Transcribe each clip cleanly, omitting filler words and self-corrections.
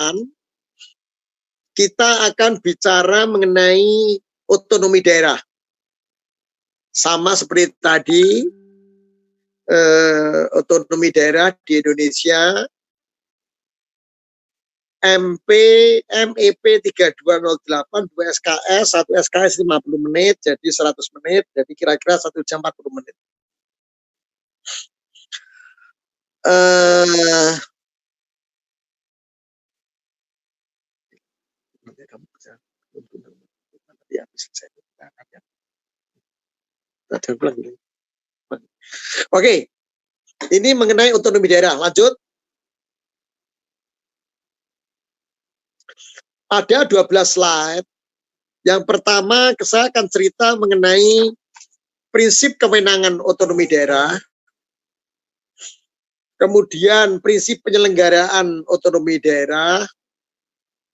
depan kita akan bicara mengenai otonomi daerah. Sama seperti tadi, otonomi daerah di Indonesia, MEP 3208, 2 SKS, 1 SKS 50 menit, jadi 100 menit, jadi kira-kira 1 jam 40 menit. Oke, ini mengenai otonomi daerah. Lanjut. Ada 12 slide. Yang pertama, saya akan cerita mengenai prinsip kewenangan otonomi daerah. Kemudian prinsip penyelenggaraan otonomi daerah.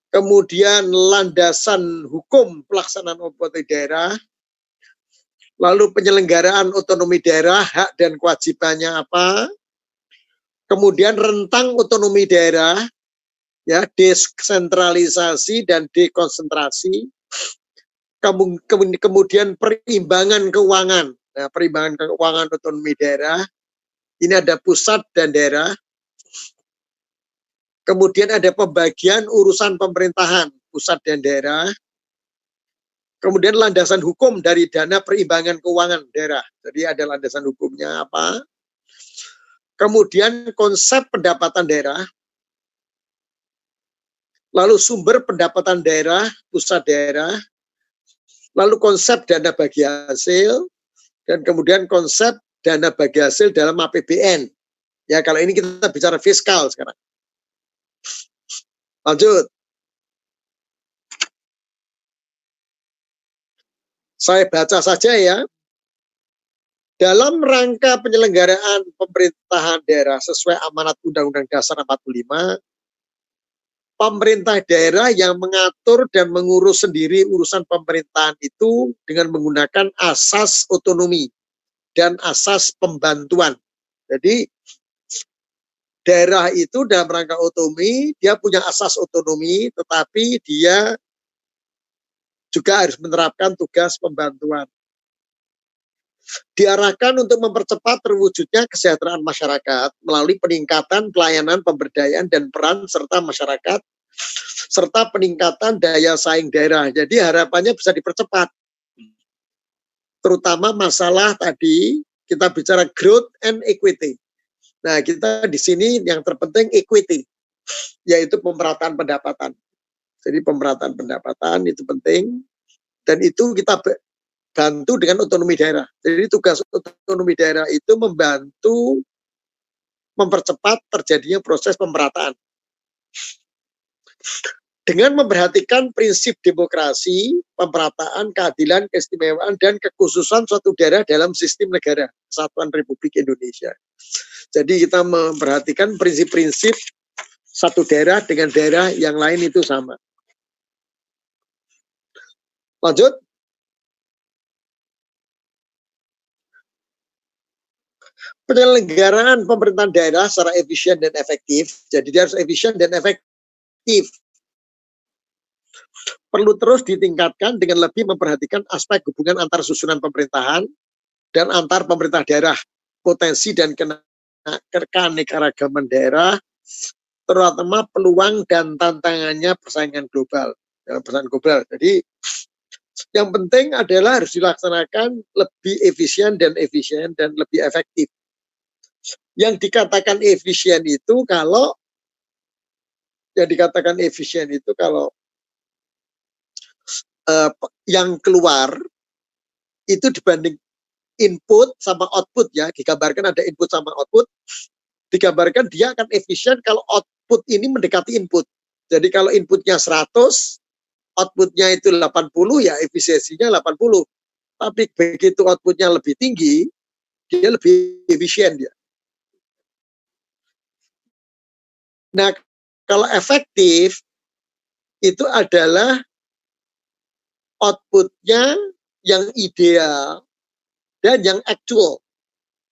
Kemudian landasan hukum pelaksanaan otonomi daerah. Lalu penyelenggaraan otonomi daerah, hak dan kewajibannya apa. Kemudian rentang otonomi daerah, ya, desentralisasi dan dekonsentrasi. Kemudian perimbangan keuangan. Nah, perimbangan keuangan otonomi daerah. Ini ada pusat dan daerah. Kemudian ada pembagian urusan pemerintahan, pusat dan daerah. Kemudian landasan hukum dari dana perimbangan keuangan daerah. Jadi ada landasan hukumnya apa. Kemudian konsep pendapatan daerah. Lalu sumber pendapatan daerah, pusat daerah. Lalu konsep dana bagi hasil. Dan kemudian konsep dana bagi hasil dalam APBN. Ya, kalau ini kita bicara fiskal sekarang. Lanjut. Saya baca saja ya. Dalam rangka penyelenggaraan pemerintahan daerah sesuai amanat Undang-Undang Dasar 45, pemerintah daerah yang mengatur dan mengurus sendiri urusan pemerintahan itu dengan menggunakan asas otonomi dan asas pembantuan. Jadi daerah itu dalam rangka otonomi, dia punya asas otonomi, tetapi dia juga harus menerapkan tugas pembantuan. Diarahkan untuk mempercepat terwujudnya kesejahteraan masyarakat melalui peningkatan pelayanan pemberdayaan dan peran serta masyarakat, serta peningkatan daya saing daerah. Jadi harapannya bisa dipercepat. Terutama masalah tadi, kita bicara growth and equity. Nah, kita di sini yang terpenting equity, yaitu pemerataan pendapatan. Jadi pemerataan pendapatan itu penting, dan itu kita bantu dengan otonomi daerah. Jadi tugas otonomi daerah itu membantu mempercepat terjadinya proses pemerataan. Dengan memperhatikan prinsip demokrasi, pemerataan, keadilan, keistimewaan, dan kekhususan suatu daerah dalam sistem negara Kesatuan Republik Indonesia. Jadi kita memperhatikan prinsip-prinsip satu daerah dengan daerah yang lain itu sama. Lanjut. Penyelenggaraan pemerintahan daerah secara efisien dan efektif. Jadi dia harus efisien dan efektif. Perlu terus ditingkatkan dengan lebih memperhatikan aspek hubungan antar susunan pemerintahan dan antar pemerintah daerah, potensi dan keanekaragaman daerah, terutama peluang dan tantangannya persaingan global. Persaingan global. Jadi yang penting adalah harus dilaksanakan lebih efisien dan lebih efektif. Yang dikatakan efisien itu kalau yang keluar itu dibanding input sama output, ya, digambarkan ada input sama output, digambarkan dia akan efisien kalau output ini mendekati input. Jadi kalau inputnya 100, outputnya itu 80, ya efisiensinya 80. Tapi begitu outputnya lebih tinggi, dia lebih efisien dia. Nah, kalau efektif itu adalah outputnya yang ideal dan yang actual.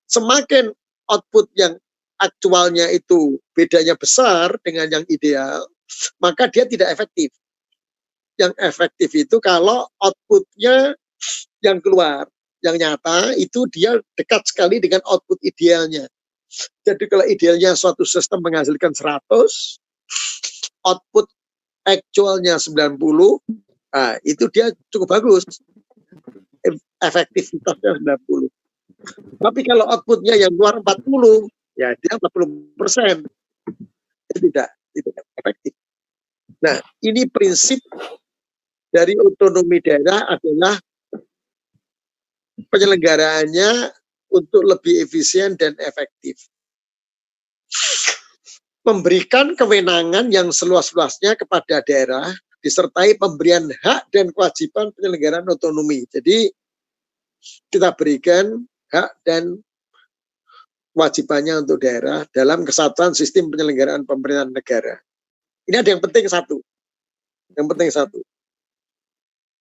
Semakin output yang aktualnya itu bedanya besar dengan yang ideal, maka dia tidak efektif. Yang efektif itu kalau outputnya yang keluar, yang nyata itu dia dekat sekali dengan output idealnya. Jadi kalau idealnya suatu sistem menghasilkan 100, output actualnya 90, nah, itu dia cukup bagus. Efektivitasnya 90. Tapi kalau outputnya yang keluar 40, ya dia 40%. Tidak efektif. Nah, ini prinsip dari otonomi daerah adalah penyelenggaraannya untuk lebih efisien dan efektif. Memberikan kewenangan yang seluas-luasnya kepada daerah, disertai pemberian hak dan kewajiban penyelenggaraan otonomi. Jadi, kita berikan hak dan kewajibannya untuk daerah dalam kesatuan sistem penyelenggaraan pemerintahan negara. Ini ada yang penting satu. Yang penting satu.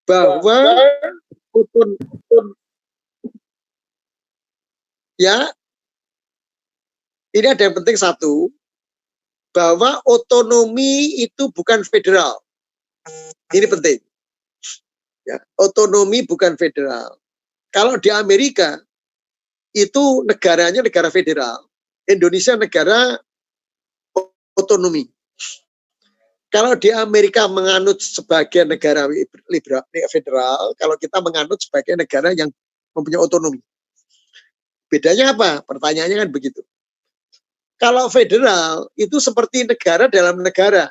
Bahwa ya, ini ada yang penting satu, bahwa otonomi itu bukan federal. Ini penting. Ya, otonomi bukan federal. Kalau di Amerika, itu negaranya negara federal. Indonesia negara otonomi. Kalau di Amerika menganut sebagai negara liberal, federal, kalau kita menganut sebagai negara yang mempunyai otonomi. Bedanya apa? Pertanyaannya kan begitu. Kalau federal itu seperti negara dalam negara.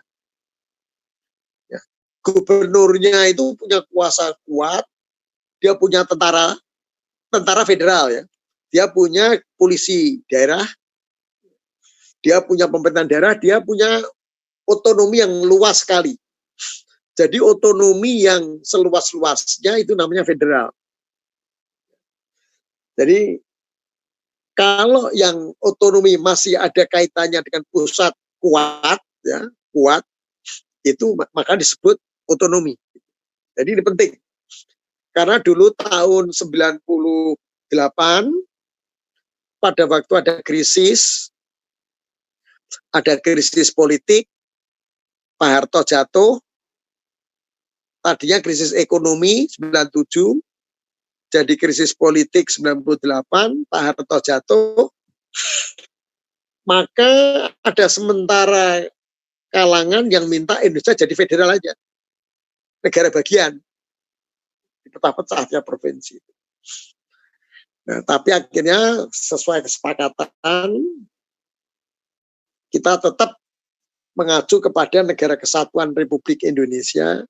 Ya. Gubernurnya itu punya kuasa kuat, dia punya tentara federal ya. Dia punya polisi daerah, dia punya pemerintahan daerah, dia punya otonomi yang luas sekali. Jadi otonomi yang seluas-luasnya itu namanya federal. Jadi kalau yang otonomi masih ada kaitannya dengan pusat kuat, ya kuat, itu maka disebut otonomi. Jadi ini penting. Karena dulu tahun 98 pada waktu ada krisis politik, Pak Harto jatuh, tadinya krisis ekonomi 97, jadi krisis politik 98, Pak Harto jatuh, maka ada sementara kalangan yang minta Indonesia jadi federal aja, negara bagian, dipecah-pecah tiap provinsi. Nah, tapi akhirnya sesuai kesepakatan, kita tetap mengacu kepada negara kesatuan Republik Indonesia,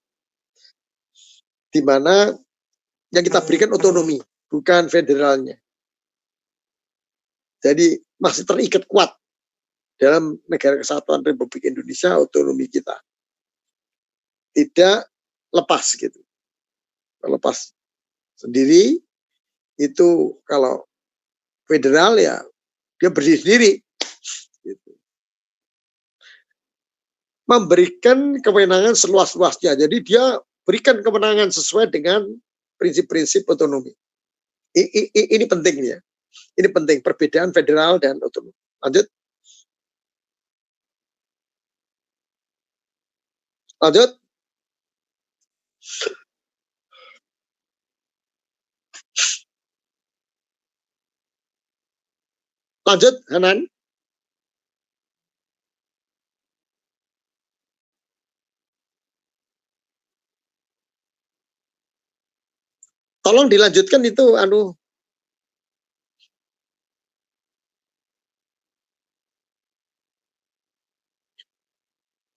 di mana yang kita berikan otonomi, bukan federalnya. Jadi masih terikat kuat dalam negara kesatuan Republik Indonesia, otonomi kita. Tidak lepas gitu. Lepas sendiri, itu kalau federal ya dia berdiri sendiri. Gitu. Memberikan kewenangan seluas-luasnya. Jadi dia berikan kewenangan sesuai dengan prinsip-prinsip otonomi. Ini penting ya. Ini penting, perbedaan federal dan otonomi. Lanjut. Lanjut. Lanjut, Hanan. Tolong dilanjutkan itu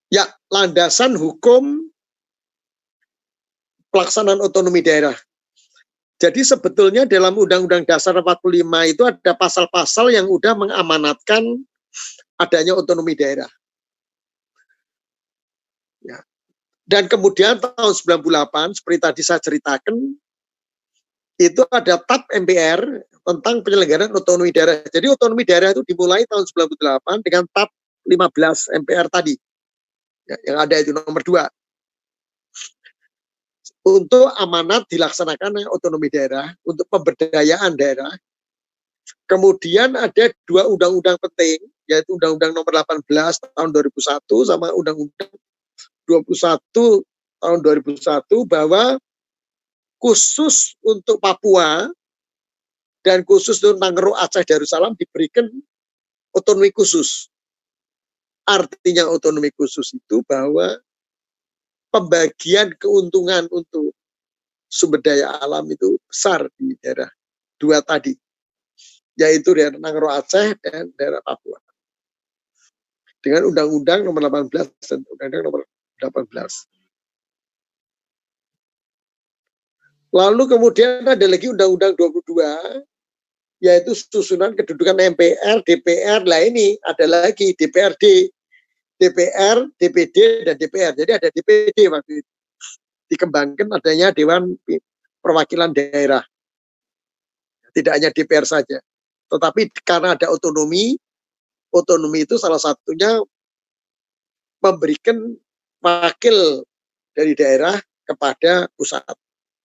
ya, landasan hukum pelaksanaan otonomi daerah. Jadi sebetulnya dalam Undang-Undang Dasar 45 itu ada pasal-pasal yang udah mengamanatkan adanya otonomi daerah. Ya. Dan kemudian tahun 98, seperti tadi saya ceritakan, itu ada TAP MPR tentang penyelenggaraan otonomi daerah. Jadi otonomi daerah itu dimulai tahun 98 dengan TAP 15 MPR tadi. Ya, yang ada itu nomor 2. Untuk amanat dilaksanakan otonomi daerah, untuk pemberdayaan daerah. Kemudian ada 2 undang-undang penting, yaitu Undang-Undang nomor 18 tahun 2001 sama Undang-Undang 21 tahun 2001 bahwa khusus untuk Papua dan khusus untuk Tangerang, Aceh, Darussalam diberikan otonomi khusus. Artinya otonomi khusus itu bahwa pembagian keuntungan untuk sumber daya alam itu besar di daerah dua tadi, yaitu daerah Tangerang, Aceh dan daerah Papua. Dengan Undang-Undang nomor 18 dan Undang-Undang nomor 18. Lalu kemudian ada lagi Undang-Undang 22, yaitu susunan kedudukan MPR, DPR. Lah ini ada lagi DPRD, DPR, DPD, dan DPR. Jadi ada DPD waktu itu. Dikembangkan adanya Dewan Perwakilan Daerah. Tidak hanya DPR saja. Tetapi karena ada otonomi itu salah satunya memberikan wakil dari daerah kepada pusat.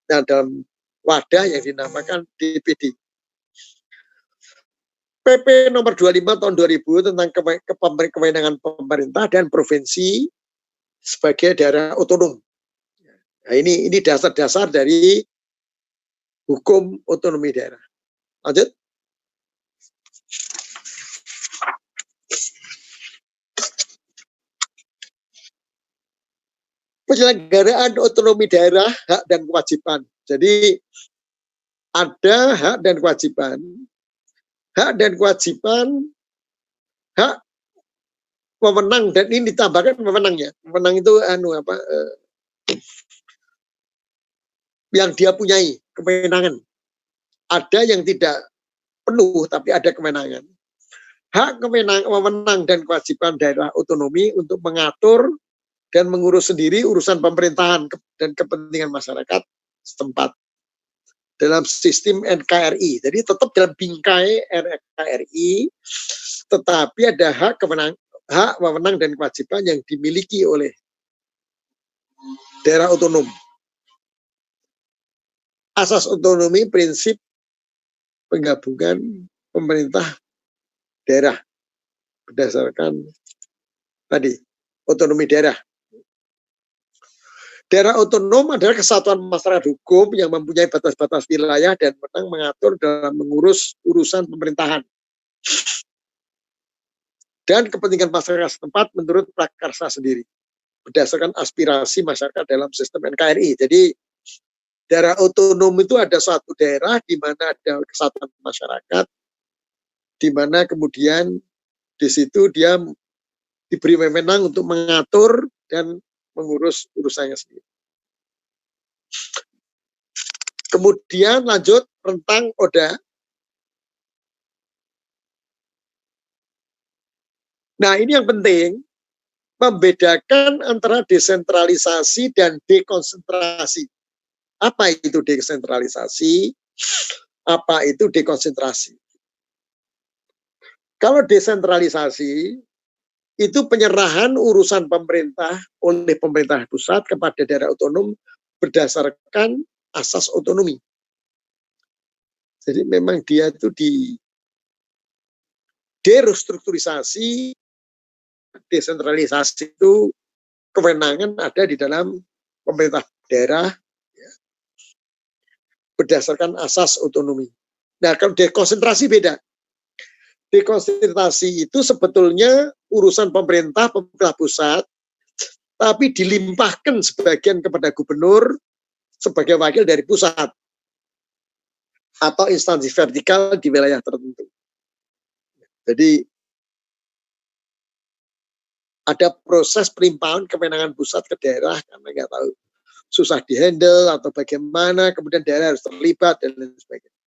Nah, dalam wadah yang dinamakan DPD. PP nomor 25 tahun 2000 tentang kewenangan pemerintah dan provinsi sebagai daerah otonom. Nah, ini dasar-dasar dari hukum otonomi daerah. Lanjut. Penyelenggaraan otonomi daerah, hak dan kewajiban. Jadi ada hak dan kewajiban. Hak dan kewajiban, hak, wewenang, dan ini ditambahkan wewenangnya. Wewenang itu yang dia punyai, kewenangan. Ada yang tidak penuh, tapi ada kewenangan. Hak, wewenang, dan kewajiban daerah otonomi untuk mengatur dan mengurus sendiri urusan pemerintahan dan kepentingan masyarakat setempat dalam sistem NKRI. Jadi tetap dalam bingkai NKRI, tetapi ada hak, wewenang, dan kewajiban yang dimiliki oleh daerah otonom. Asas otonomi, prinsip penggabungan pemerintah daerah berdasarkan tadi otonomi daerah. Daerah otonom adalah kesatuan masyarakat hukum yang mempunyai batas-batas wilayah dan menang mengatur dalam mengurus urusan pemerintahan dan kepentingan masyarakat setempat menurut prakarsa sendiri berdasarkan aspirasi masyarakat dalam sistem NKRI. Jadi daerah otonom itu ada suatu daerah di mana ada kesatuan masyarakat, di mana kemudian di situ dia diberi wewenang untuk mengatur dan mengurus urusannya sendiri. Kemudian lanjut rentang ODA. Nah, ini yang penting, membedakan antara desentralisasi dan dekonsentrasi. Apa itu desentralisasi? Apa itu dekonsentrasi? Kalau desentralisasi itu penyerahan urusan pemerintah oleh pemerintah pusat kepada daerah otonom berdasarkan asas otonomi. Jadi memang dia itu di derestrukturisasi, desentralisasi itu kewenangan ada di dalam pemerintah daerah ya, berdasarkan asas otonomi. Nah, kalau dekonsentrasi beda. Dekonsentrasi itu sebetulnya urusan pemerintah pusat, tapi dilimpahkan sebagian kepada gubernur sebagai wakil dari pusat atau instansi vertikal di wilayah tertentu. Jadi ada proses pelimpahan kewenangan pusat ke daerah karena nggak tahu susah dihandle atau bagaimana, kemudian daerah harus terlibat dan lain sebagainya.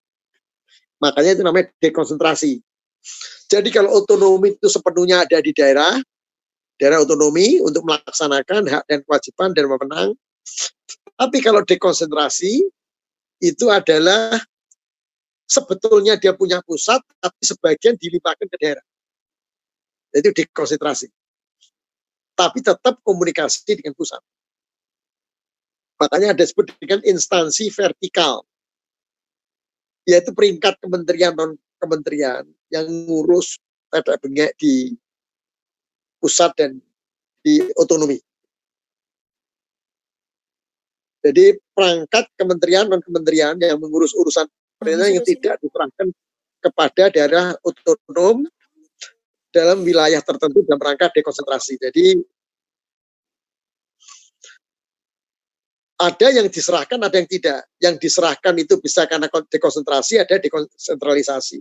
Makanya itu namanya dekonsentrasi. Jadi kalau otonomi itu sepenuhnya ada di daerah otonomi untuk melaksanakan hak dan kewajiban dan wewenang. Tapi kalau dekonsentrasi itu adalah sebetulnya dia punya pusat, tapi sebagian dilimpahkan ke daerah. Itu dekonsentrasi. Tapi tetap komunikasi dengan pusat. Makanya ada disebut dengan instansi vertikal, yaitu peringkat kementerian non-kementerian yang ngurus tetek bengek di pusat dan di otonomi. Jadi perangkat kementerian dan kementerian yang mengurus urusan pemerintahan yang tidak diserahkan kepada daerah otonom dalam wilayah tertentu dalam rangka dekonsentrasi. Jadi ada yang diserahkan, ada yang tidak. Yang diserahkan itu bisa karena dekonsentrasi, ada dekonsentralisasi.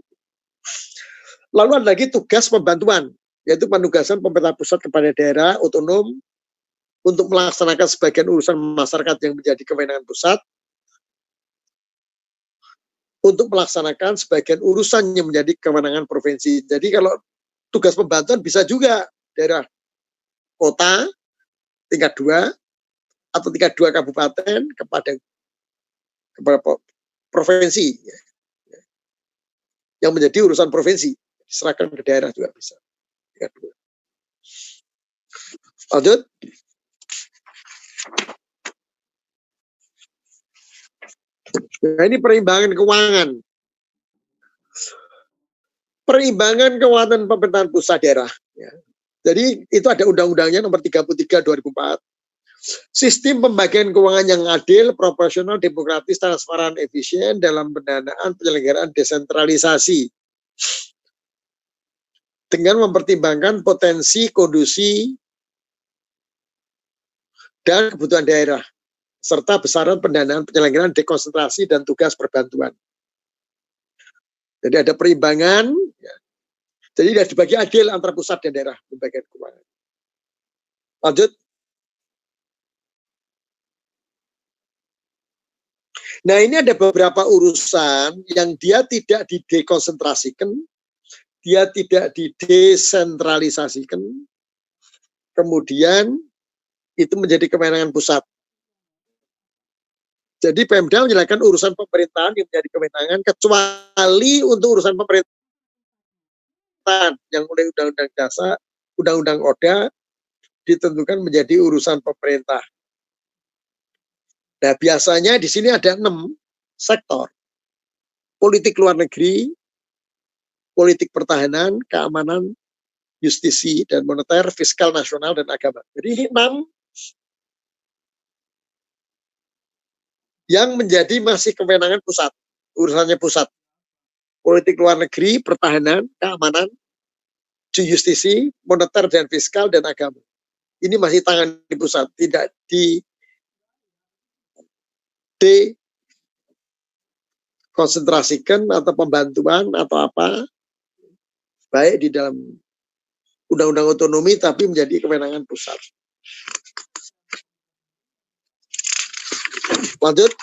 Lalu ada lagi tugas pembantuan, yaitu penugasan pemerintah pusat kepada daerah otonom untuk melaksanakan sebagian urusan masyarakat yang menjadi kewenangan pusat, untuk melaksanakan sebagian urusan yang menjadi kewenangan provinsi. Jadi kalau tugas pembantuan bisa juga daerah kota tingkat 2 atau tingkat 2 kabupaten kepada provinsi yang menjadi urusan provinsi, diserahkan ke daerah juga bisa. Tingkat 2. Lanjut. Nah, ini perimbangan keuangan. Perimbangan keuangan pemerintahan pusat daerah. Ya. Jadi itu ada undang-undangnya nomor 33 2004. Sistem pembagian keuangan yang adil, proporsional, demokratis, transparan, efisien dalam pendanaan penyelenggaraan desentralisasi. Dengan mempertimbangkan potensi, kondisi, dan kebutuhan daerah, serta besaran pendanaan penyelenggaraan dekonsentrasi dan tugas perbantuan. Jadi ada perimbangan, ya. Jadi sudah dibagi adil antara pusat dan daerah pembagian keuangan. Lanjut. Nah, ini ada beberapa urusan yang dia tidak didekonsentrasikan, dia tidak didesentralisasikan, kemudian itu menjadi kewenangan pusat. Jadi Pemda menyelesaikan urusan pemerintahan yang menjadi kewenangan, kecuali untuk urusan pemerintahan yang oleh Undang-Undang Dasar, Undang-Undang ODA ditentukan menjadi urusan pemerintah. Nah, biasanya di sini ada 6 sektor. Politik luar negeri, politik pertahanan, keamanan, justisi dan moneter, fiskal nasional dan agama. Jadi ini 6 yang menjadi masih kewenangan pusat, urusannya pusat. Politik luar negeri, pertahanan, keamanan, justisi, moneter dan fiskal dan agama. Ini masih tangan di pusat, tidak konsentrasikan atau pembantuan atau apa, baik di dalam undang-undang otonomi tapi menjadi kewenangan pusat. Lanjut.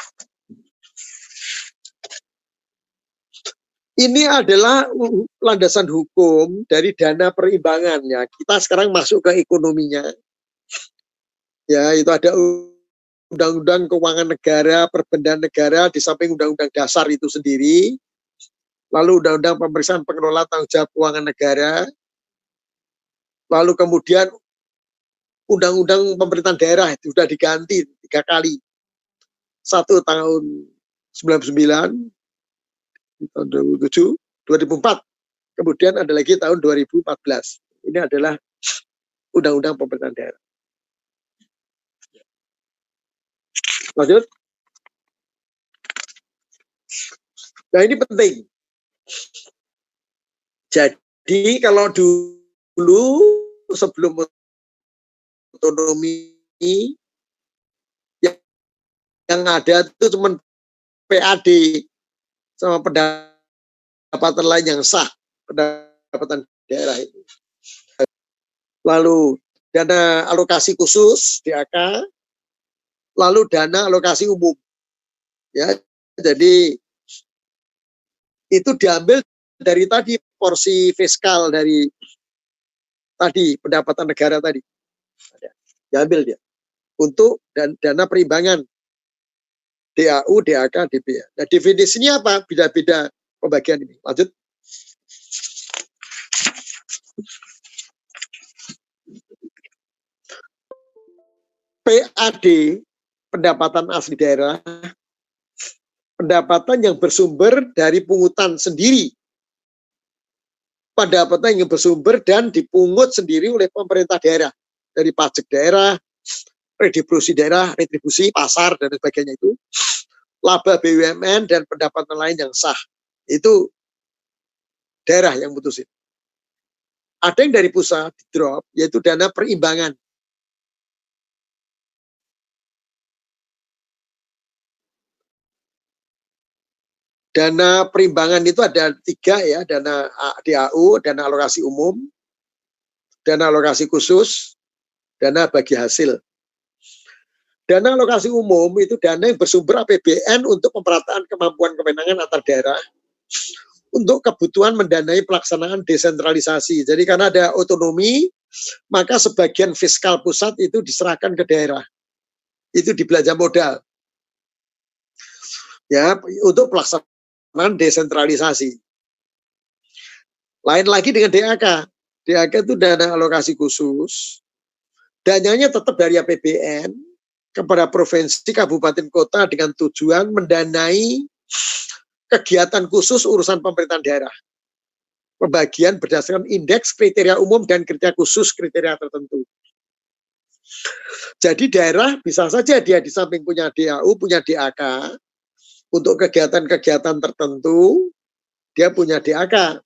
Ini adalah landasan hukum dari dana perimbangan ya. Kita sekarang masuk ke ekonominya. Ya, itu ada Undang-Undang Keuangan Negara, Perbendaan Negara di samping Undang-Undang Dasar itu sendiri. Lalu Undang-Undang Pemeriksaan Pengelola Tanggung Jawab Keuangan Negara. Lalu kemudian Undang-Undang Pemerintahan Daerah itu sudah diganti 3 kali. 1 tahun 99, tahun 2007, 2004. Kemudian ada lagi tahun 2014. Ini adalah Undang-Undang Pemerintahan Daerah. Lanjut. Nah, ini penting. Jadi kalau dulu sebelum otonomi yang ada itu cuma PAD sama pendapatan lain yang sah, pendapatan daerah itu. Lalu dana alokasi khusus DAK, lalu dana alokasi umum. Ya, jadi itu diambil dari tadi porsi fiskal dari tadi pendapatan negara tadi. Diambil dia untuk dana perimbangan DAU, DAK, DPA. Nah, definisinya apa? Beda-beda pembagian ini. Lanjut. PAD, pendapatan asli daerah, pendapatan yang bersumber dari pungutan sendiri, pendapatan yang bersumber dan dipungut sendiri oleh pemerintah daerah, dari pajak daerah, redistribusi daerah, retribusi pasar dan sebagainya itu, laba BUMN dan pendapatan lain yang sah. Itu daerah yang putusin. Ada yang dari pusat di drop, yaitu dana perimbangan. Dana perimbangan itu ada 3 ya, dana DAU, dana alokasi umum, dana alokasi khusus, dana bagi hasil. Dana alokasi umum itu dana yang bersumber APBN untuk pemerataan kemampuan kewenangan antar daerah untuk kebutuhan mendanai pelaksanaan desentralisasi. Jadi karena ada otonomi, maka sebagian fiskal pusat itu diserahkan ke daerah. Itu di belanja modal. Ya, untuk pelaksanaan desentralisasi. Lain lagi dengan DAK. DAK itu dana alokasi khusus. Dananya tetap dari APBN kepada provinsi, kabupaten, kota dengan tujuan mendanai kegiatan khusus urusan pemerintahan daerah. Pembagian berdasarkan indeks kriteria umum dan kriteria khusus kriteria tertentu. Jadi daerah bisa saja dia di samping punya DAU, punya DAK, untuk kegiatan-kegiatan tertentu, dia punya DAK.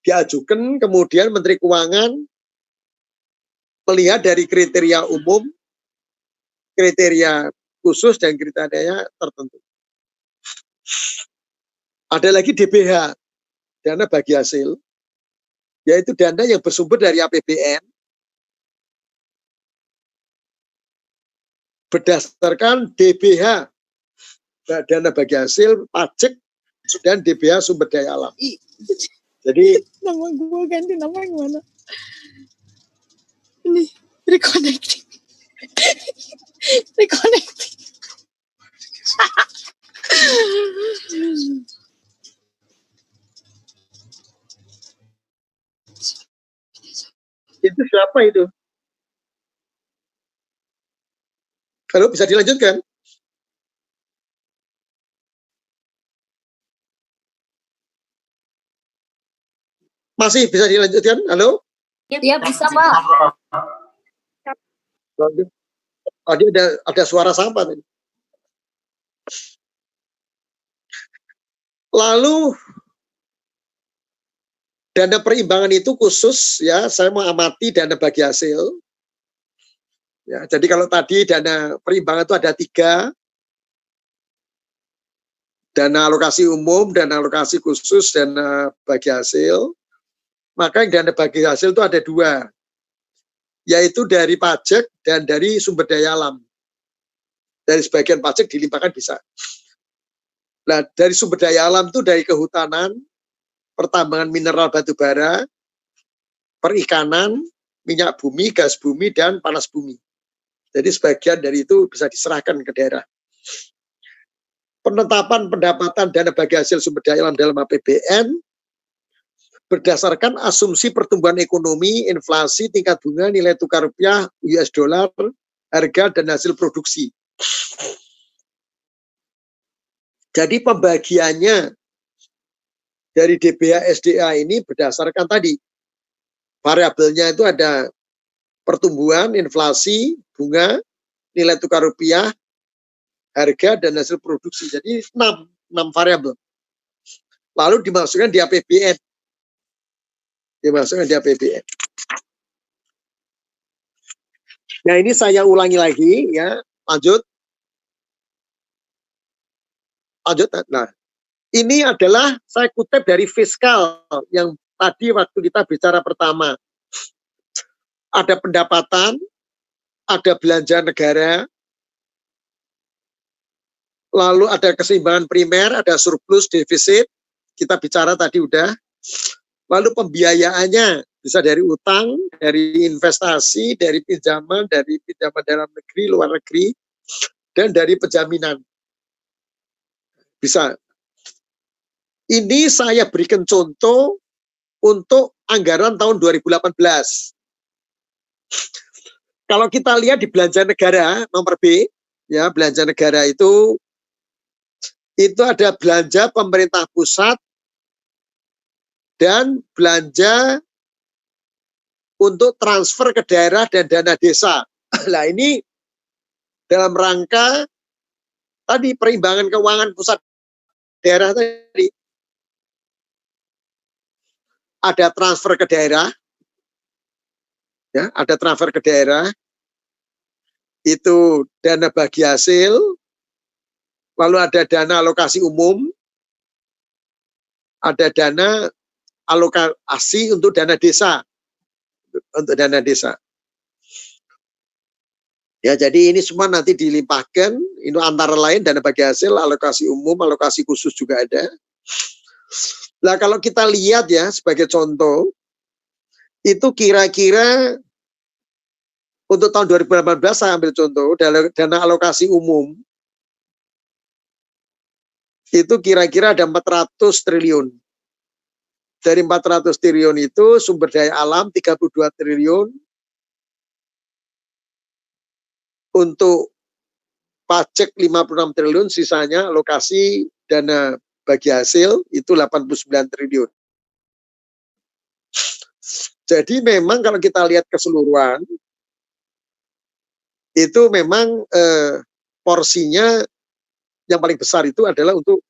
Diajukan, kemudian Menteri Keuangan melihat dari kriteria umum, kriteria khusus, dan kriteria tertentu. Ada lagi DBH, dana bagi hasil, yaitu dana yang bersumber dari APBN berdasarkan DBH, dana bagi hasil, pajak, dan DBH sumber daya alam. Jadi nama gue ganti nama gimana? Ini reconnecting. Reconnecting. itu siapa itu? Kalau bisa dilanjutkan? Masih bisa dilanjutkan? Halo? Ya bisa, Pak. Tadi ada suara sampah tadi. Lalu dana perimbangan itu khusus ya, saya mau amati dana bagi hasil. Ya, jadi kalau tadi dana perimbangan itu ada 3, dana alokasi umum, dana alokasi khusus, dana bagi hasil. Maka yang dana bagi hasil itu ada 2, yaitu dari pajak dan dari sumber daya alam. Dari sebagian pajak dilimpahkan bisa. Nah, dari sumber daya alam itu dari kehutanan, pertambangan mineral batu bara, perikanan, minyak bumi, gas bumi, dan panas bumi. Jadi sebagian dari itu bisa diserahkan ke daerah. Penetapan pendapatan dana bagi hasil sumber daya alam dalam APBN berdasarkan asumsi pertumbuhan ekonomi, inflasi, tingkat bunga, nilai tukar rupiah, US dollar, harga, dan hasil produksi. Jadi pembagiannya dari DBH SDA ini berdasarkan tadi. Variabelnya itu ada pertumbuhan, inflasi, bunga, nilai tukar rupiah, harga, dan hasil produksi. Jadi 6 variabel. Lalu dimasukkan di APBN. Dimasukkan di APBN. Nah, ini saya ulangi lagi ya. Lanjut. Nah, ini adalah saya kutip dari fiskal yang tadi waktu kita bicara pertama. Ada pendapatan, ada belanja negara, lalu ada keseimbangan primer, ada surplus, defisit, kita bicara tadi udah. Lalu pembiayaannya bisa dari utang, dari investasi, dari pinjaman dalam negeri, luar negeri, dan dari penjaminan. Bisa. Ini saya berikan contoh untuk anggaran tahun 2018. Kalau kita lihat di belanja negara nomor B, ya belanja negara itu ada belanja pemerintah pusat dan belanja untuk transfer ke daerah dan dana desa. Nah, ini dalam rangka tadi perimbangan keuangan pusat daerah tadi. Ada transfer ke daerah, ya, ada transfer ke daerah, itu dana bagi hasil, lalu ada dana alokasi umum, ada dana alokasi untuk dana desa, Ya, jadi ini semua nanti dilimpahkan, ini antara lain dana bagi hasil, alokasi umum, alokasi khusus juga ada. Nah, kalau kita lihat ya sebagai contoh, itu kira-kira untuk tahun 2018 saya ambil contoh, dana alokasi umum itu kira-kira ada 400 triliun. Dari 400 triliun itu sumber daya alam 32 triliun, untuk pajak 56 triliun, sisanya alokasi dana bagi hasil itu 89 triliun. Jadi memang kalau kita lihat keseluruhan, itu memang porsinya yang paling besar itu adalah untuk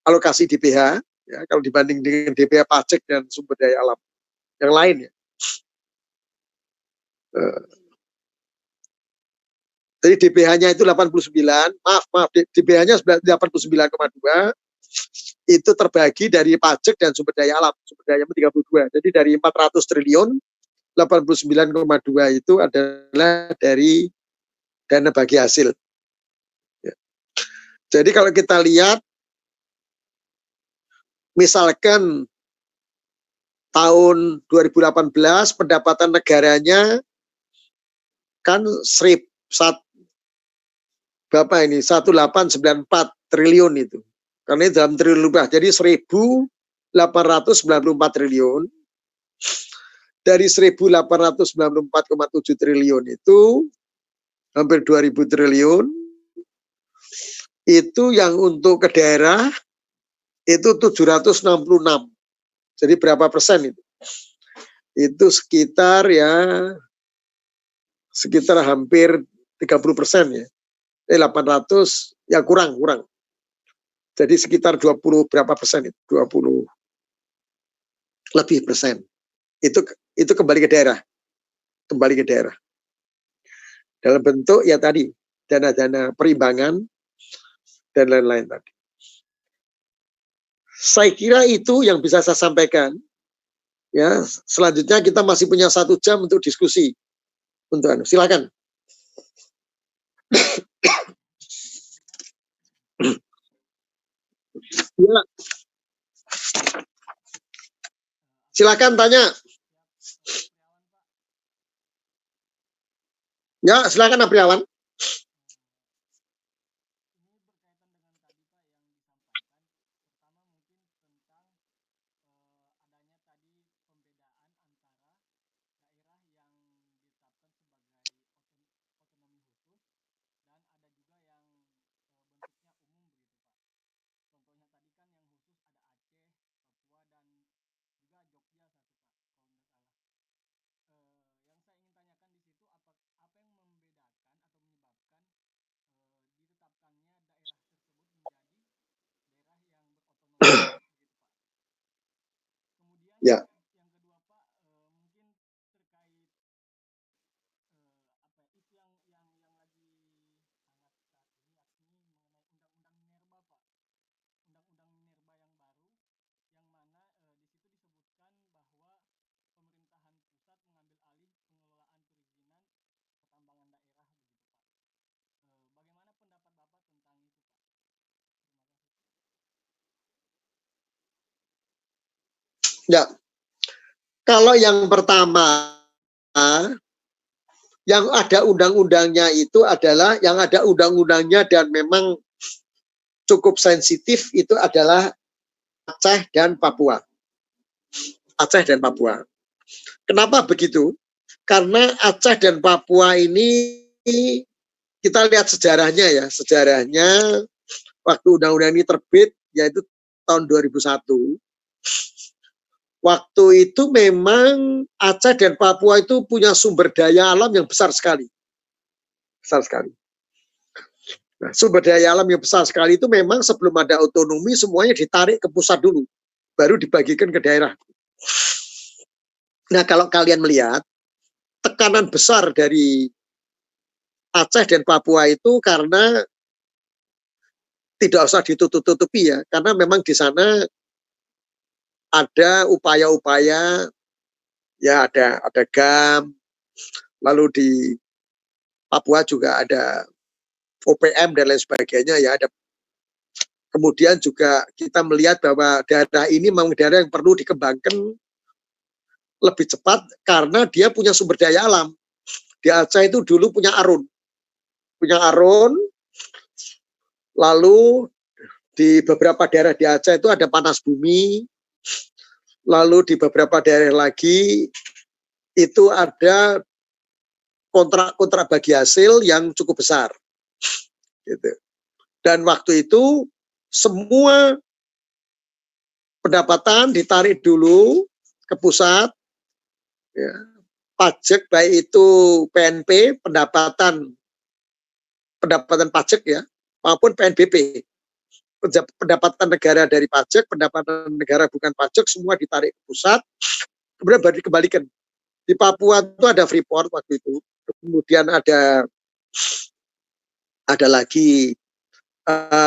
alokasi DPH, ya, kalau dibanding dengan DPH pajak dan sumber daya alam yang lain. Ya. Jadi DPH-nya itu 89, maaf, DPH-nya 89,2, itu terbagi dari pajak dan sumber daya alam, sumber daya 32. Jadi dari 400 triliun, 89,2 itu adalah dari dana bagi hasil. Ya. Jadi kalau kita lihat, misalkan tahun 2018 pendapatan negaranya kan 1894 triliun itu. Karena ini dalam triliun rupiah. Jadi 1.894 triliun. Dari 1.894,7 triliun itu hampir 2.000 triliun. Itu yang untuk ke daerah itu 766. Jadi berapa persen itu? Itu sekitar hampir 30% ya. 800 ya kurang. Jadi sekitar 20 berapa persen itu? 20 lebih persen. Itu kembali ke daerah. Dalam bentuk ya tadi dana-dana perimbangan dan lain-lain tadi. Saya kira itu yang bisa saya sampaikan. Ya, selanjutnya kita masih punya 1 jam untuk diskusi. Silakan. Ya. Silakan tanya. Ya, silakan Apriawan. Ya. Ya. Kalau yang pertama, yang ada undang-undangnya itu adalah yang ada undang-undangnya dan memang cukup sensitif itu adalah Aceh dan Papua. Kenapa begitu? Karena Aceh dan Papua ini kita lihat sejarahnya ya. Sejarahnya waktu undang-undang ini terbit yaitu tahun 2001. Waktu itu memang Aceh dan Papua itu punya sumber daya alam yang besar sekali. Nah, sumber daya alam yang besar sekali itu memang sebelum ada otonomi semuanya ditarik ke pusat dulu, baru dibagikan ke daerah. Nah, kalau kalian melihat tekanan besar dari Aceh dan Papua itu karena tidak usah ditutup-tutupi ya, karena memang di sana ada upaya-upaya, ya ada GAM, lalu di Papua juga ada OPM dan lain sebagainya ya. Ada. Kemudian juga kita melihat bahwa daerah ini memang daerah yang perlu dikembangkan lebih cepat karena dia punya sumber daya alam. Di Aceh itu dulu punya arun, lalu di beberapa daerah di Aceh itu ada panas bumi, lalu di beberapa daerah lagi itu ada kontrak bagi hasil yang cukup besar. Gitu. Dan waktu itu semua pendapatan ditarik dulu ke pusat, ya. Pajak baik itu PNP, pendapatan pajak ya, maupun PNBP, pendapatan negara dari pajak, pendapatan negara bukan pajak, semua ditarik ke pusat, kemudian baru dikembalikan. Di Papua itu ada Freeport waktu itu, kemudian ada lagi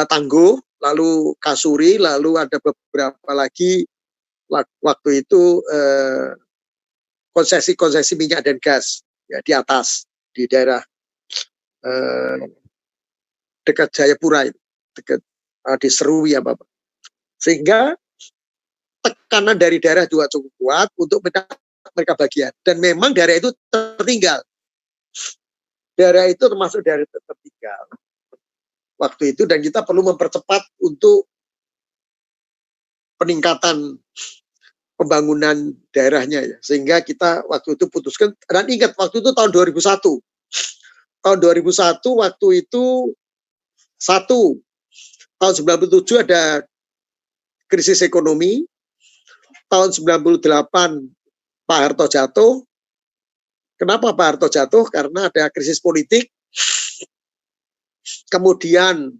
Tangguh, lalu Kasuri, lalu ada beberapa lagi waktu itu konsesi minyak dan gas ya di atas, di daerah dekat Jayapura, dekat di Serui ya Bapak. Sehingga tekanan dari daerah juga cukup kuat untuk mereka bagian. Dan memang daerah itu tertinggal. Daerah itu termasuk daerah tertinggal waktu itu, dan kita perlu mempercepat untuk peningkatan pembangunan daerahnya ya. Sehingga kita waktu itu putuskan, dan ingat waktu itu tahun 2001. Tahun 2001 waktu itu tahun 97 ada krisis ekonomi. Tahun 98 Pak Harto jatuh. Kenapa Pak Harto jatuh? Karena ada krisis politik. Kemudian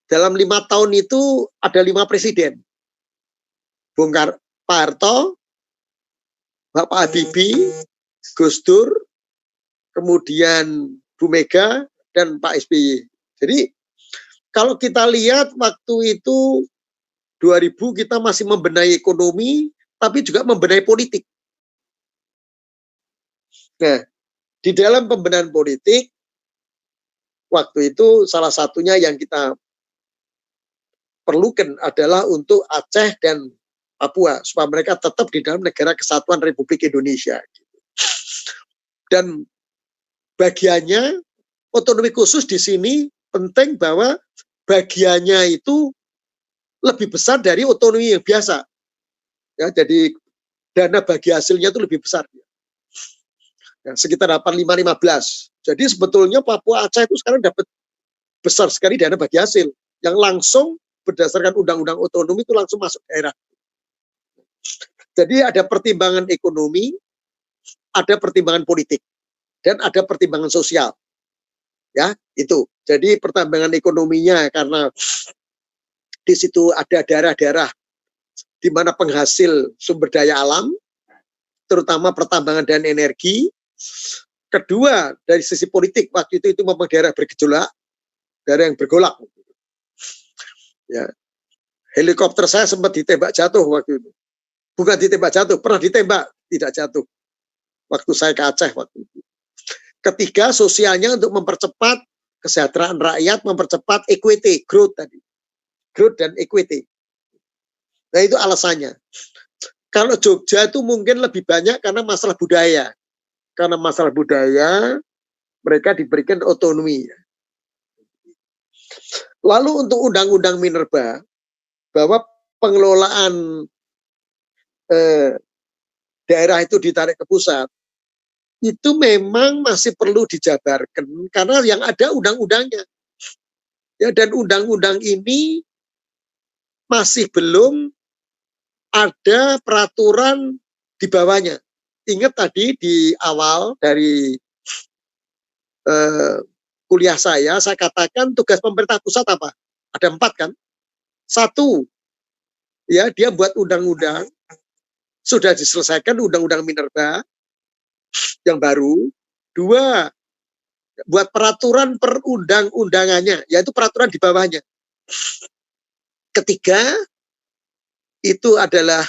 dalam 5 tahun itu ada 5 presiden. Pak Harto, Bapak Habibie, Gus Dur, kemudian Bu Mega, dan Pak SBY. Jadi kalau kita lihat waktu itu 2000 kita masih membenahi ekonomi, tapi juga membenahi politik. Nah, di dalam pembenahan politik, waktu itu salah satunya yang kita perlukan adalah untuk Aceh dan Papua, supaya mereka tetap di dalam negara kesatuan Republik Indonesia. Dan bagiannya, otonomi khusus di sini penting bahwa bagiannya itu lebih besar dari otonomi yang biasa. Ya, jadi dana bagi hasilnya itu lebih besar. Ya, sekitar 85-15. Jadi sebetulnya Papua Aceh itu sekarang dapat besar sekali dana bagi hasil yang langsung berdasarkan undang-undang otonomi itu langsung masuk daerah. Jadi ada pertimbangan ekonomi, ada pertimbangan politik, dan ada pertimbangan sosial. Ya, itu. Jadi pertimbangan ekonominya karena di situ ada daerah-daerah di mana penghasil sumber daya alam, terutama pertambangan dan energi. Kedua, dari sisi politik, waktu itu memang daerah bergejolak, daerah yang bergolak. Ya. Helikopter saya sempat ditembak jatuh waktu itu. Bukan ditembak jatuh, pernah ditembak, tidak jatuh. Waktu saya ke Aceh waktu itu. Ketiga, sosialnya untuk mempercepat kesejahteraan rakyat, mempercepat equity, growth tadi. Growth dan equity. Nah itu alasannya. Kalau Jogja itu mungkin lebih banyak karena masalah budaya. Karena masalah budaya, mereka diberikan otonomi. Lalu untuk undang-undang minerba, bahwa pengelolaan daerah itu ditarik ke pusat, itu memang masih perlu dijabarkan karena yang ada undang-undangnya. Ya, dan undang-undang ini masih belum ada peraturan di bawahnya. Ingat tadi di awal dari kuliah saya katakan tugas pemerintah pusat apa? Ada 4 kan? 1, ya dia buat undang-undang, sudah diselesaikan undang-undang minerba yang baru. 2, buat peraturan perundang-undangannya, yaitu peraturan di bawahnya. 3, itu adalah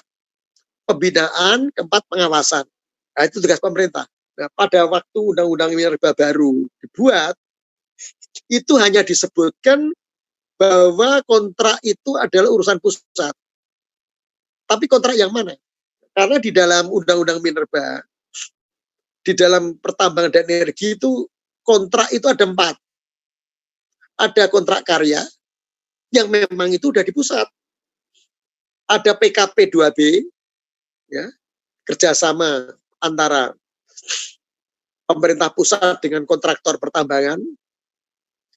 pembinaan. 4, pengawasan. Nah, itu tugas pemerintah. Nah, pada waktu undang-undang minerba baru dibuat, itu hanya disebutkan bahwa kontrak itu adalah urusan pusat. Tapi kontrak yang mana? Karena di dalam undang-undang minerba, di dalam pertambangan dan energi itu, kontrak itu ada 4. Ada kontrak karya, yang memang itu udah di pusat. Ada PKP 2B, ya, kerjasama antara pemerintah pusat dengan kontraktor pertambangan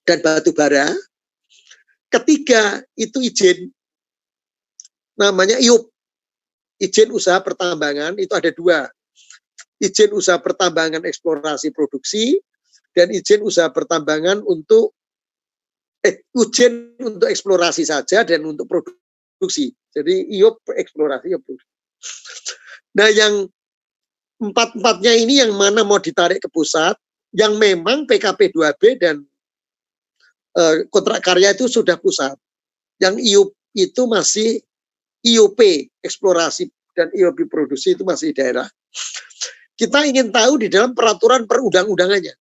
dan batu bara. 3, itu izin, namanya IUP, izin usaha pertambangan. Itu ada 2, izin usaha pertambangan eksplorasi produksi dan izin usaha pertambangan untuk izin untuk eksplorasi saja dan untuk produksi. Jadi IUP eksplorasi, IUP produksi. Nah, yang 4-4-nya ini yang mana mau ditarik ke pusat, yang memang PKP 2B dan kontrak karya itu sudah pusat. Yang IUP itu masih IUP eksplorasi dan IUP produksi itu masih daerah. Kita ingin tahu di dalam peraturan perundang-undangannya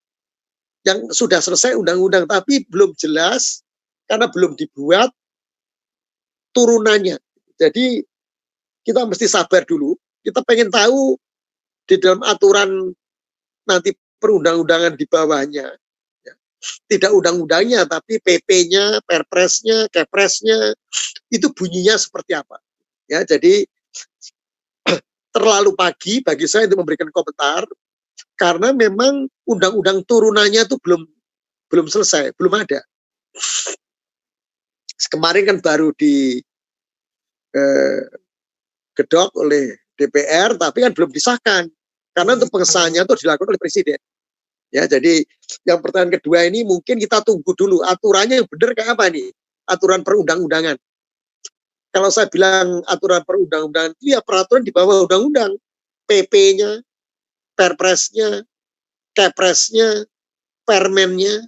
yang sudah selesai undang-undang, tapi belum jelas karena belum dibuat turunannya. Jadi kita mesti sabar dulu. Kita pengen tahu di dalam aturan nanti perundang-undangan di bawahnya, ya, tidak undang-undangnya tapi PP-nya, Perpresnya, Kepresnya, itu bunyinya seperti apa. Ya, jadi terlalu pagi bagi saya untuk memberikan komentar karena memang undang-undang turunannya itu belum selesai, belum ada. Kemarin kan baru di gedok oleh DPR, tapi kan belum disahkan karena untuk pengesahannya itu dilakukan oleh Presiden. Ya, jadi yang pertanyaan kedua ini mungkin kita tunggu dulu aturannya yang benar kayak apa nih, aturan perundang-undangan. Kalau saya bilang aturan perundang-undangan itu ya peraturan di bawah undang-undang, PP-nya, Perpresnya, Kepresnya, Permennya,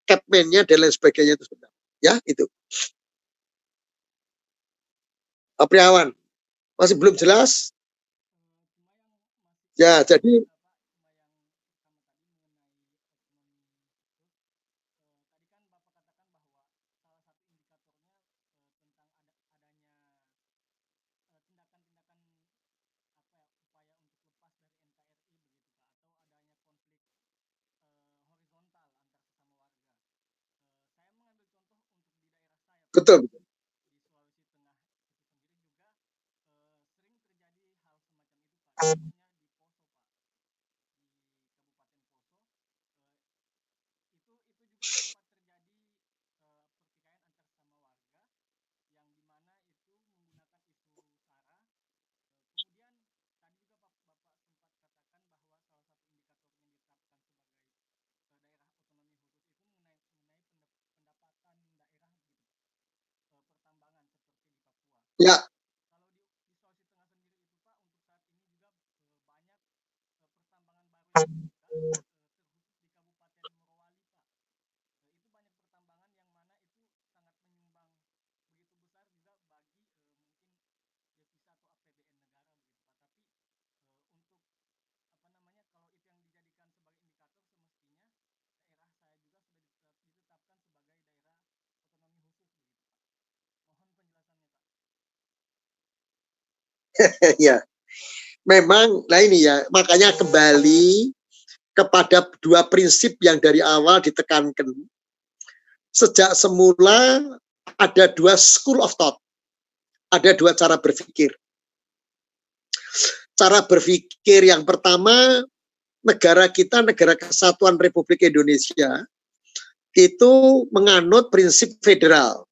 Kepmennya dan lain sebagainya itu sebentar. Ya, itu. Apriawan, masih belum jelas? Ya, jadi betul. Ya, ya. Memang, nah ini ya, makanya kembali kepada 2 prinsip yang dari awal ditekankan. Sejak semula ada 2 school of thought, ada 2 cara berpikir. Cara berpikir yang pertama, negara kita, Negara Kesatuan Republik Indonesia, itu menganut prinsip federal.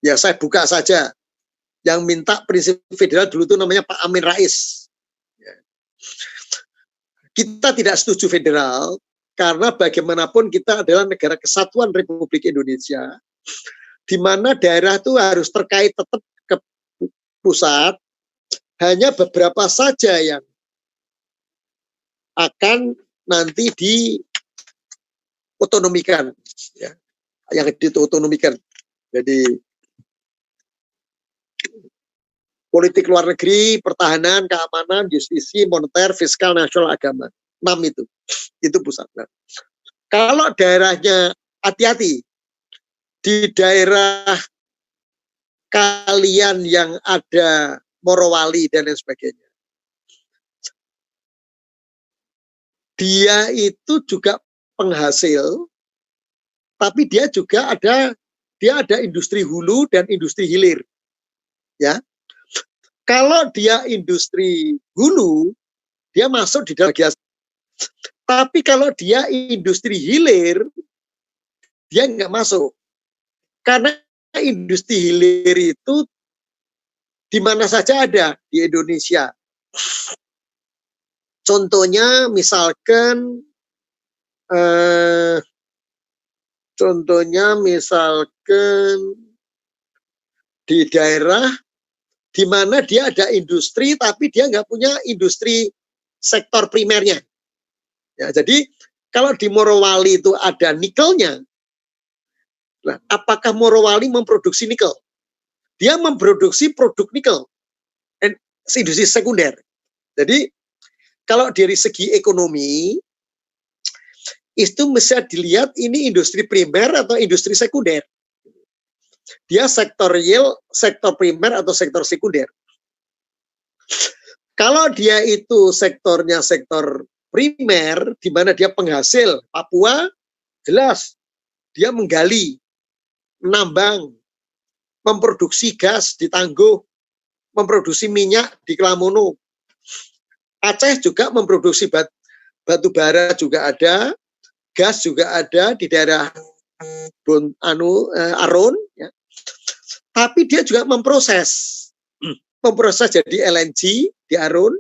Ya, saya buka saja. Yang minta prinsip federal dulu itu namanya Pak Amin Rais. Kita tidak setuju federal Karena bagaimanapun kita adalah negara kesatuan Republik Indonesia, di mana daerah itu harus terkait tetap ke pusat, hanya beberapa saja yang akan nanti diotonomikan, ya, yang diotonomikan. Jadi politik luar negeri, pertahanan, keamanan, justisi, moneter, fiskal, nasional, agama. 6 itu pusat. Nah, kalau daerahnya hati-hati, di daerah kalian yang ada Morowali dan lain sebagainya, dia itu juga penghasil, tapi dia juga ada industri hulu dan industri hilir, ya. Kalau dia industri hulu, dia masuk di dalam bagian. Tapi kalau dia industri hilir, dia nggak masuk. Karena industri hilir itu di mana saja ada di Indonesia. Contohnya misalkan di daerah di mana dia ada industri tapi dia nggak punya industri sektor primernya. Ya, jadi kalau di Morowali itu ada nikelnya, nah, apakah Morowali memproduksi nikel? Dia memproduksi produk nikel, industri sekunder. Jadi kalau dari segi ekonomi itu bisa dilihat ini industri primer atau industri sekunder. Dia sektor real, sektor primer atau sektor sekunder. Kalau dia itu sektornya sektor primer, di mana dia penghasil, Papua jelas dia menggali, menambang, memproduksi gas di Tangguh, memproduksi minyak di Kelamono. Aceh juga memproduksi batu bara juga ada, gas juga ada di daerah Aron, ya. Tapi dia juga memproses jadi LNG di Aron,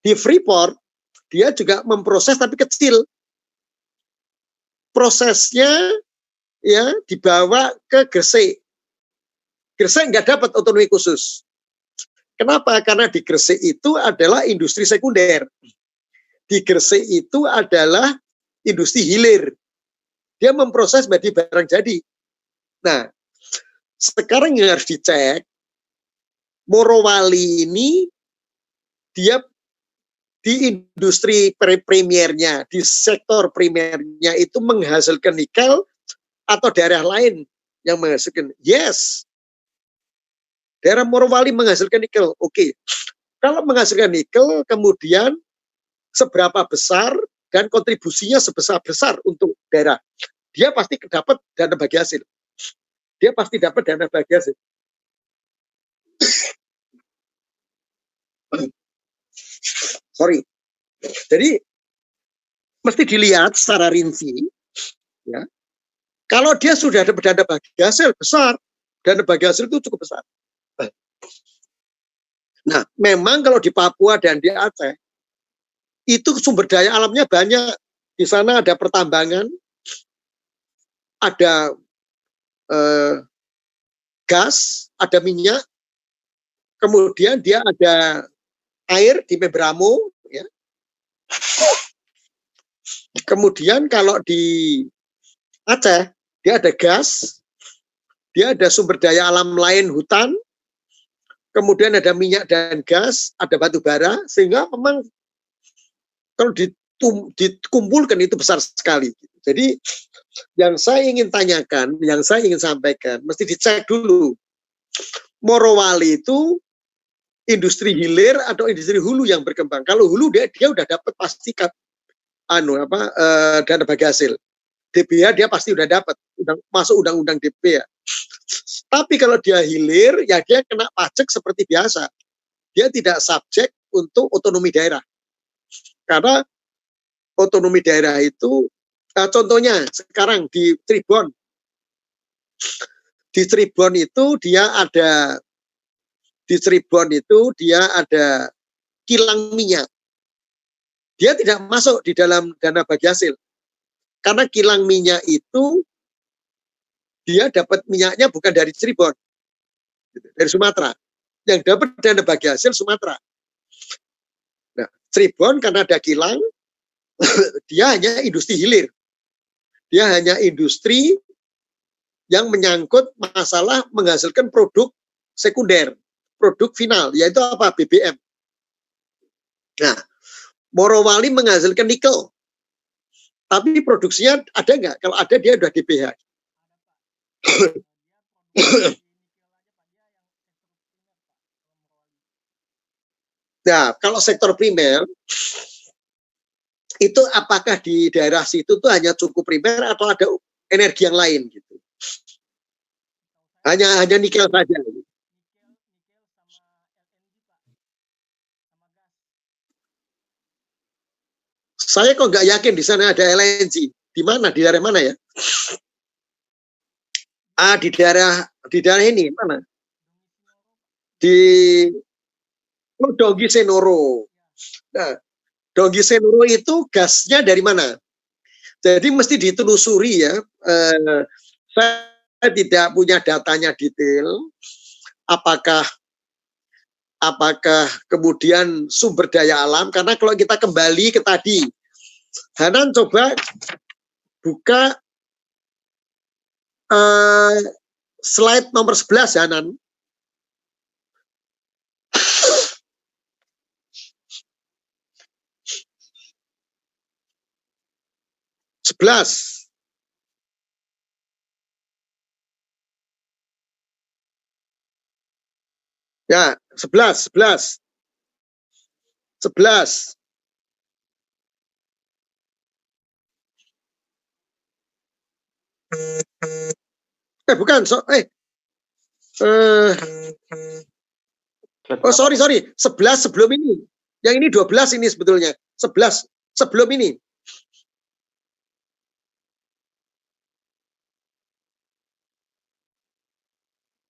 di Freeport dia juga memproses tapi kecil. Prosesnya ya dibawa ke Gresik. Gresik nggak dapat otonomi khusus. Kenapa? Karena di Gresik itu adalah industri sekunder. Di Gresik itu adalah industri hilir. Dia memproses menjadi barang jadi. Nah, sekarang yang harus dicek, Morowali ini dia di industri primernya, di sektor primernya itu menghasilkan nikel atau daerah lain yang menghasilkan? Yes. Daerah Morowali menghasilkan nikel. Oke. Kalau menghasilkan nikel, kemudian seberapa besar dan kontribusinya sebesar-besar untuk daerah. Dia pasti dapat dana bagi hasil. Dia pasti dapat dana bagi hasil. Sorry. Jadi mesti dilihat secara rinci, ya. Kalau dia sudah ada dana bagi hasil besar, dana bagi hasil itu cukup besar. Nah, memang kalau di Papua dan di Aceh itu sumber daya alamnya banyak. Di sana ada pertambangan, ada gas, ada minyak, kemudian dia ada air di Membramo, ya. Kemudian kalau di Aceh dia ada gas, dia ada sumber daya alam lain, hutan, kemudian ada minyak dan gas, ada batu bara, sehingga memang kalau dikumpulkan itu besar sekali. Jadi yang saya ingin tanyakan, yang saya ingin sampaikan, mesti dicek dulu. Morowali itu industri hilir atau industri hulu yang berkembang. Kalau hulu dia udah dapat pasti dana bagi hasil. DBH dia pasti udah dapat, masuk undang-undang DBH. Tapi kalau dia hilir, ya dia kena pajak seperti biasa. Dia tidak subjek untuk otonomi daerah. Karena otonomi daerah itu, contohnya sekarang di Cirebon. Di Cirebon itu dia ada kilang minyak. dia tidak masuk di dalam dana bagi hasil. Karena kilang minyak itu dia dapat minyaknya bukan dari Cirebon, dari Sumatera. Yang dapat dana bagi hasil Sumatera. Nah, Cirebon karena ada kilang, dia hanya industri hilir. Dia hanya industri yang menyangkut masalah menghasilkan produk sekunder, produk final, yaitu apa? BBM. Nah, Morowali menghasilkan nikel, tapi produksinya ada nggak? Kalau ada dia udah DPH. Nah, kalau sektor primer, itu apakah di daerah situ tuh hanya cukup primer atau ada energi yang lain gitu? Hanya nikel saja. Saya kok nggak yakin di sana ada LNG. Di mana? Di daerah mana ya? Di daerah ini mana? Di Donggi Senoro. Nah, Donggi Senoro itu gasnya dari mana? Jadi mesti ditelusuri ya. Saya tidak punya datanya detail. Apakah kemudian sumber daya alam? Karena kalau kita kembali ke tadi, Hanan coba buka slide nomor 11, Hanan. 11. Ya, 11. Bukan. Oh, sorry. 11 sebelum ini. Yang ini 12 ini sebetulnya. 11 sebelum ini.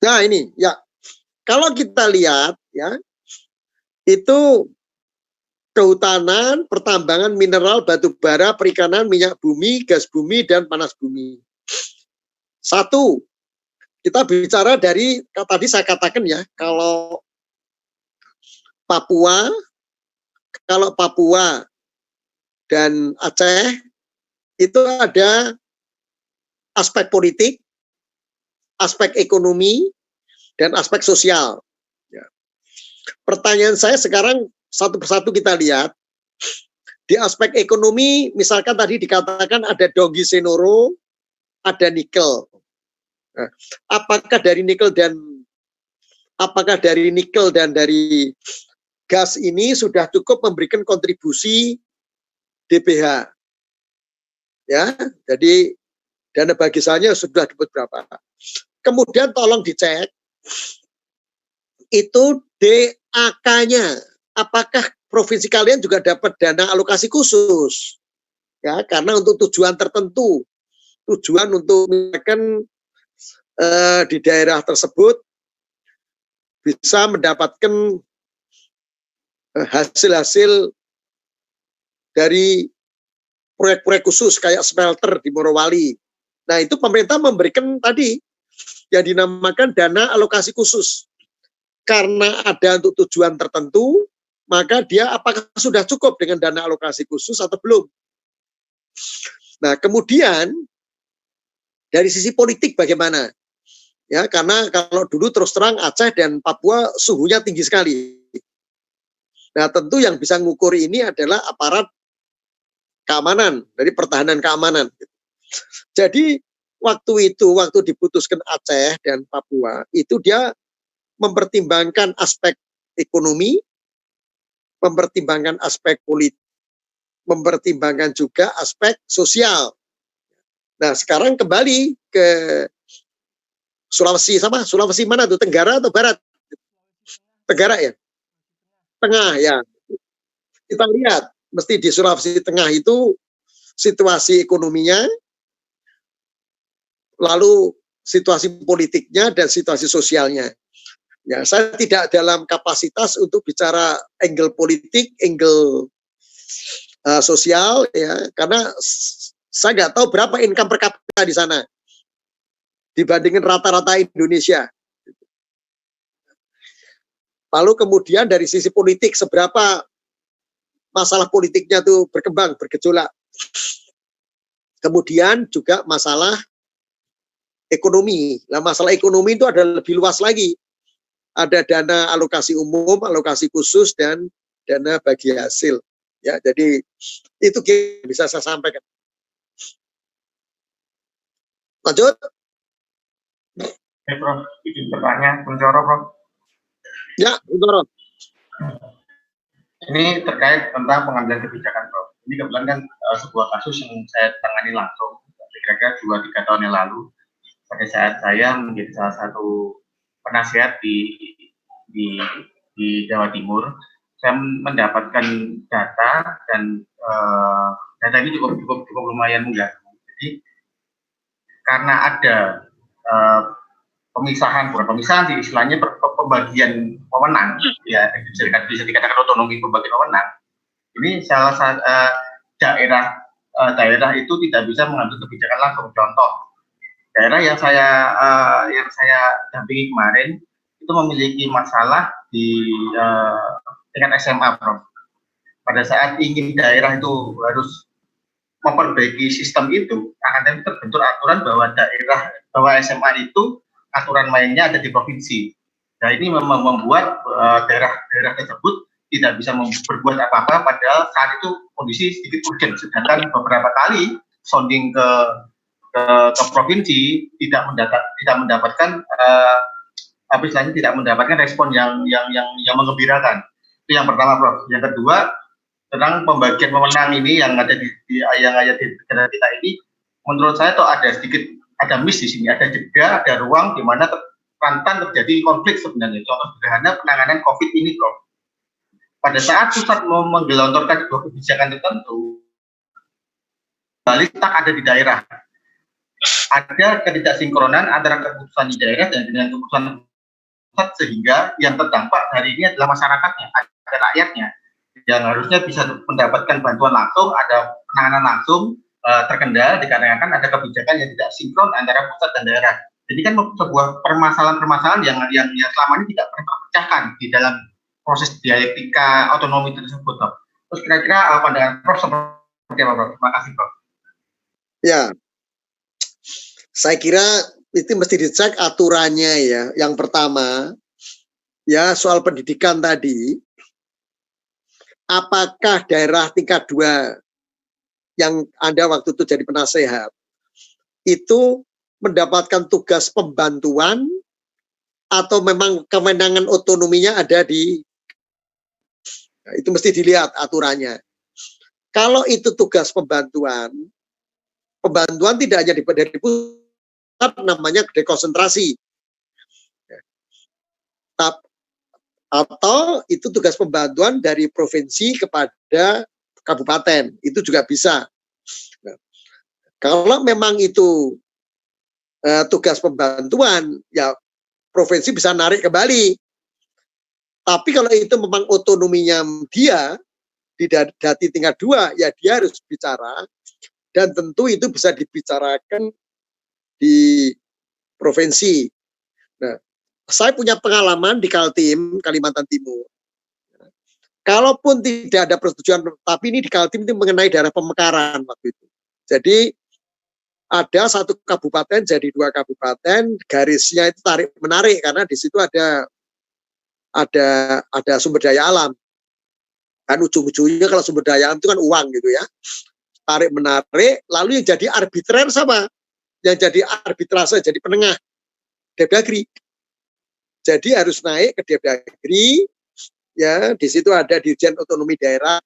Nah, ini ya. Kalau kita lihat ya, itu kehutanan, pertambangan mineral, batu bara, perikanan, minyak bumi, gas bumi, dan panas bumi. Satu, kita bicara dari, tadi saya katakan ya, kalau Papua dan Aceh, itu ada aspek politik, aspek ekonomi, dan aspek sosial. Ya. Pertanyaan saya sekarang satu persatu kita lihat. Di aspek ekonomi, misalkan tadi dikatakan ada Donggi Senoro, ada nikel. Nah, apakah dari nikel dan dari gas ini sudah cukup memberikan kontribusi DPH? Ya, jadi dana bagisannya sudah dapat berapa? Kemudian tolong dicek itu DAK-nya. Apakah provinsi kalian juga dapat dana alokasi khusus? Ya, karena untuk tujuan tertentu, tujuan untuk misalkan di daerah tersebut bisa mendapatkan hasil-hasil dari proyek-proyek khusus kayak smelter di Morowali. Nah, itu pemerintah memberikan tadi yang dinamakan dana alokasi khusus. Karena ada untuk tujuan tertentu, maka dia apakah sudah cukup dengan dana alokasi khusus atau belum? Nah, kemudian dari sisi politik bagaimana? Ya, karena kalau dulu terus terang Aceh dan Papua suhunya tinggi sekali. Nah, tentu yang bisa mengukur ini adalah aparat keamanan, dari pertahanan keamanan. Jadi waktu diputuskan Aceh dan Papua, itu dia mempertimbangkan aspek ekonomi, mempertimbangkan aspek politik, mempertimbangkan juga aspek sosial. Nah, sekarang kembali ke Sulawesi mana tuh? Tenggara atau Barat? Tenggara ya? Tengah ya. Kita lihat, mesti di Sulawesi Tengah itu situasi ekonominya, lalu situasi politiknya dan situasi sosialnya. Ya, saya tidak dalam kapasitas untuk bicara angle politik, angle sosial ya, karena saya nggak tahu berapa income per kapita di sana dibandingin rata-rata Indonesia. Lalu kemudian dari sisi politik, seberapa masalah politiknya tuh berkembang, bergejolak. Kemudian juga masalah ekonomi. Nah, masalah ekonomi itu ada lebih luas lagi. Ada dana alokasi umum, alokasi khusus, dan dana bagi hasil. Ya, jadi itu bisa saya sampaikan. Lanjut. Prof, izin bertanya, Kuncoro, Prof. Ya, Kuncoro. Ini terkait tentang pengambilan kebijakan, Prof. Ini kebetulan kan sebuah kasus yang saya tangani langsung, kira-kira 2-3 tahun yang lalu, pada saat saya menjadi salah satu penasihat di Jawa Timur. Saya mendapatkan data dan data ini cukup lumayan mengganggu. Jadi karena ada bukan pemisahan sih, istilahnya pembagian wewenang, ya bisa dikatakan otonomi pembagian wewenang. Ini salah satu daerah itu tidak bisa mengambil kebijakan langsung. Contoh, daerah yang saya dampingi kemarin itu memiliki masalah di tingkat SMA, Prof. Pada saat ingin daerah itu harus memperbaiki sistem itu, akan terbentur aturan bahwa SMA itu aturan mainnya ada di provinsi. Nah, ini memang membuat daerah-daerah tersebut tidak bisa berbuat apa-apa, padahal saat itu kondisi sedikit urgent. Sedangkan beberapa kali sounding ke provinsi tidak mendapatkan tidak mendapatkan respon yang menggembirakan. Itu yang pertama, Prof. Yang kedua, tentang pembagian wewenang ini yang ada di negara kita ini, menurut saya tuh ada miss di sini, ada jeda, ada ruang di mana rentan terjadi konflik sebenarnya. Contoh sederhana penanganan COVID ini, Prof. Pada saat pusat mau menggelontorkan sebuah kebijakan tertentu, balik tak ada di daerah. Ada ketidaksinkronan antara keputusan di daerah dan dengan keputusan pusat, sehingga yang terdampak hari ini adalah masyarakatnya, ada rakyatnya, yang harusnya bisa mendapatkan bantuan langsung, ada penanganan langsung, terkendala dikarenakan ada kebijakan yang tidak sinkron antara pusat dan daerah. Jadi kan sebuah permasalahan yang selama ini tidak pernah terpecahkan di dalam proses dialektika otonomi tersebut, Prof. Terus kira-kira pandangan Prof seperti apa, Prof? Terima kasih, Prof. Ya, saya kira itu mesti dicek aturannya ya. Yang pertama, ya soal pendidikan tadi, apakah daerah tingkat 2 yang Anda waktu itu jadi penasehat, itu mendapatkan tugas pembantuan atau memang kewenangan otonominya ada di, nah, itu mesti dilihat aturannya. Kalau itu tugas pembantuan tidak hanya dari pusat, namanya dekonsentrasi. Atau itu tugas pembantuan dari provinsi kepada kabupaten, itu juga bisa. Nah, kalau memang itu tugas pembantuan, ya provinsi bisa narik kembali. Tapi kalau itu memang otonominya dia di dati tingkat 2, ya dia harus bicara, dan tentu itu bisa dibicarakan di provinsi. Nah, saya punya pengalaman di Kaltim, Kalimantan Timur. Kalaupun tidak ada persetujuan, tapi ini di Kaltim itu mengenai daerah pemekaran waktu itu. Jadi ada satu kabupaten jadi 2 kabupaten, garisnya itu tarik menarik karena di situ ada sumber daya alam. Kan ujung-ujungnya kalau sumber daya alam itu kan uang gitu ya. Tarik menarik, lalu yang jadi arbitrer sama, yang jadi arbitrase, jadi penengah, Depdagri. Jadi harus naik ke Depdagri, ya di situ ada Dirjen Otonomi Daerah,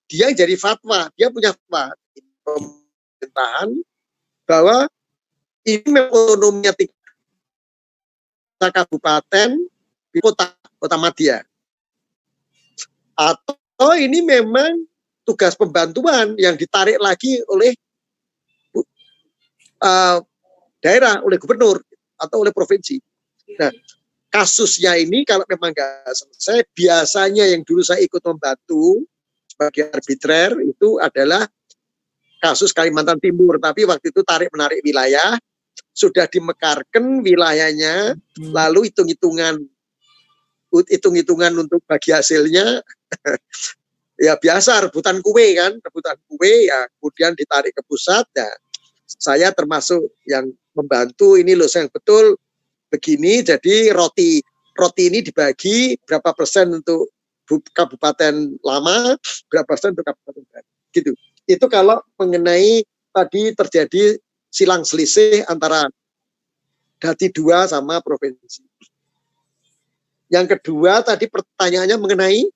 dia yang jadi fatwa, dia punya fatwa pemerintahan bahwa ini memang otonominya tingkat kabupaten di kota madya, atau ini memang tugas pembantuan yang ditarik lagi oleh daerah, oleh gubernur atau oleh provinsi. Nah, kasusnya ini kalau memang nggak selesai, biasanya yang dulu saya ikut membantu bagi arbitrer itu adalah kasus Kalimantan Timur, tapi waktu itu tarik-menarik wilayah, sudah dimekarkan wilayahnya, lalu hitung-hitungan untuk bagi hasilnya, ya biasa rebutan kue kan, ya kemudian ditarik ke pusat, ya saya termasuk yang membantu ini loh, yang betul begini, jadi roti ini dibagi berapa persen untuk kabupaten lama, berapa persen untuk kabupaten baru, gitu. Itu kalau mengenai tadi terjadi silang selisih antara Dati 2 sama provinsi. Yang kedua tadi pertanyaannya mengenai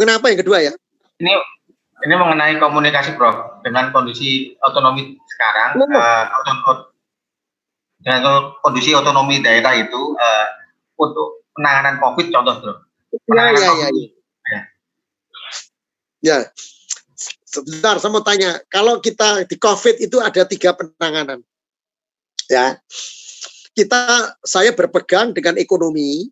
apa yang kedua ya? Ini mengenai komunikasi, Prof, dengan kondisi otonomi sekarang, dengan kondisi otonomi daerah itu untuk penanganan COVID, contoh, Bro. Ya, sebentar saya mau tanya, kalau kita di COVID itu ada 3 penanganan, ya. Saya berpegang dengan ekonomi,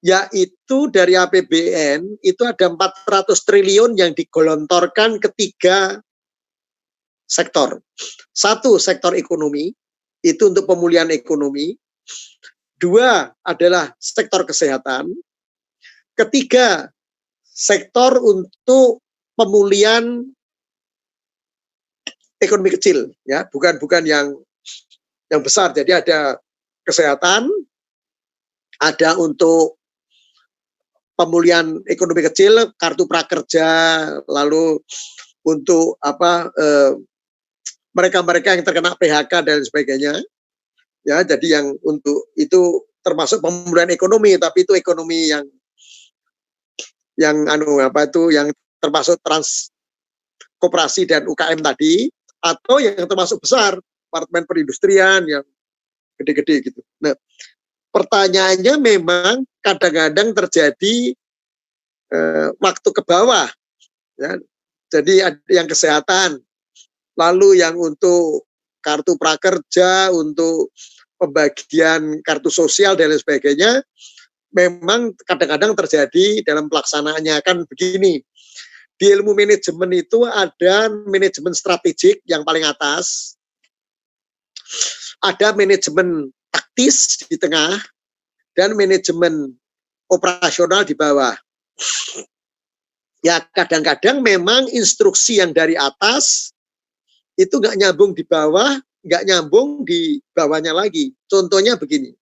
yaitu dari APBN itu ada 400 triliun yang digelontorkan ke 3 sektor. 1, sektor ekonomi, itu untuk pemulihan ekonomi. 2 adalah sektor kesehatan. 3, sektor untuk pemulihan ekonomi kecil, ya, bukan yang besar. Jadi ada kesehatan, ada untuk pemulihan ekonomi kecil, kartu prakerja, lalu untuk mereka-mereka yang terkena PHK dan sebagainya. Ya, jadi yang untuk itu termasuk pemulihan ekonomi, tapi itu ekonomi yang termasuk koperasi dan UKM tadi, atau yang termasuk besar, departemen perindustrian yang gede-gede gitu. Nah, pertanyaannya memang kadang-kadang terjadi waktu ke bawah, ya. Jadi yang kesehatan, lalu yang untuk kartu prakerja, untuk pembagian kartu sosial dan lain sebagainya, memang kadang-kadang terjadi dalam pelaksanaannya. Kan begini, di ilmu manajemen itu ada manajemen strategik yang paling atas, ada manajemen taktis di tengah, dan manajemen operasional di bawah. Ya, kadang-kadang memang instruksi yang dari atas itu nggak nyambung di bawah, nggak nyambung di bawahnya lagi. Contohnya begini,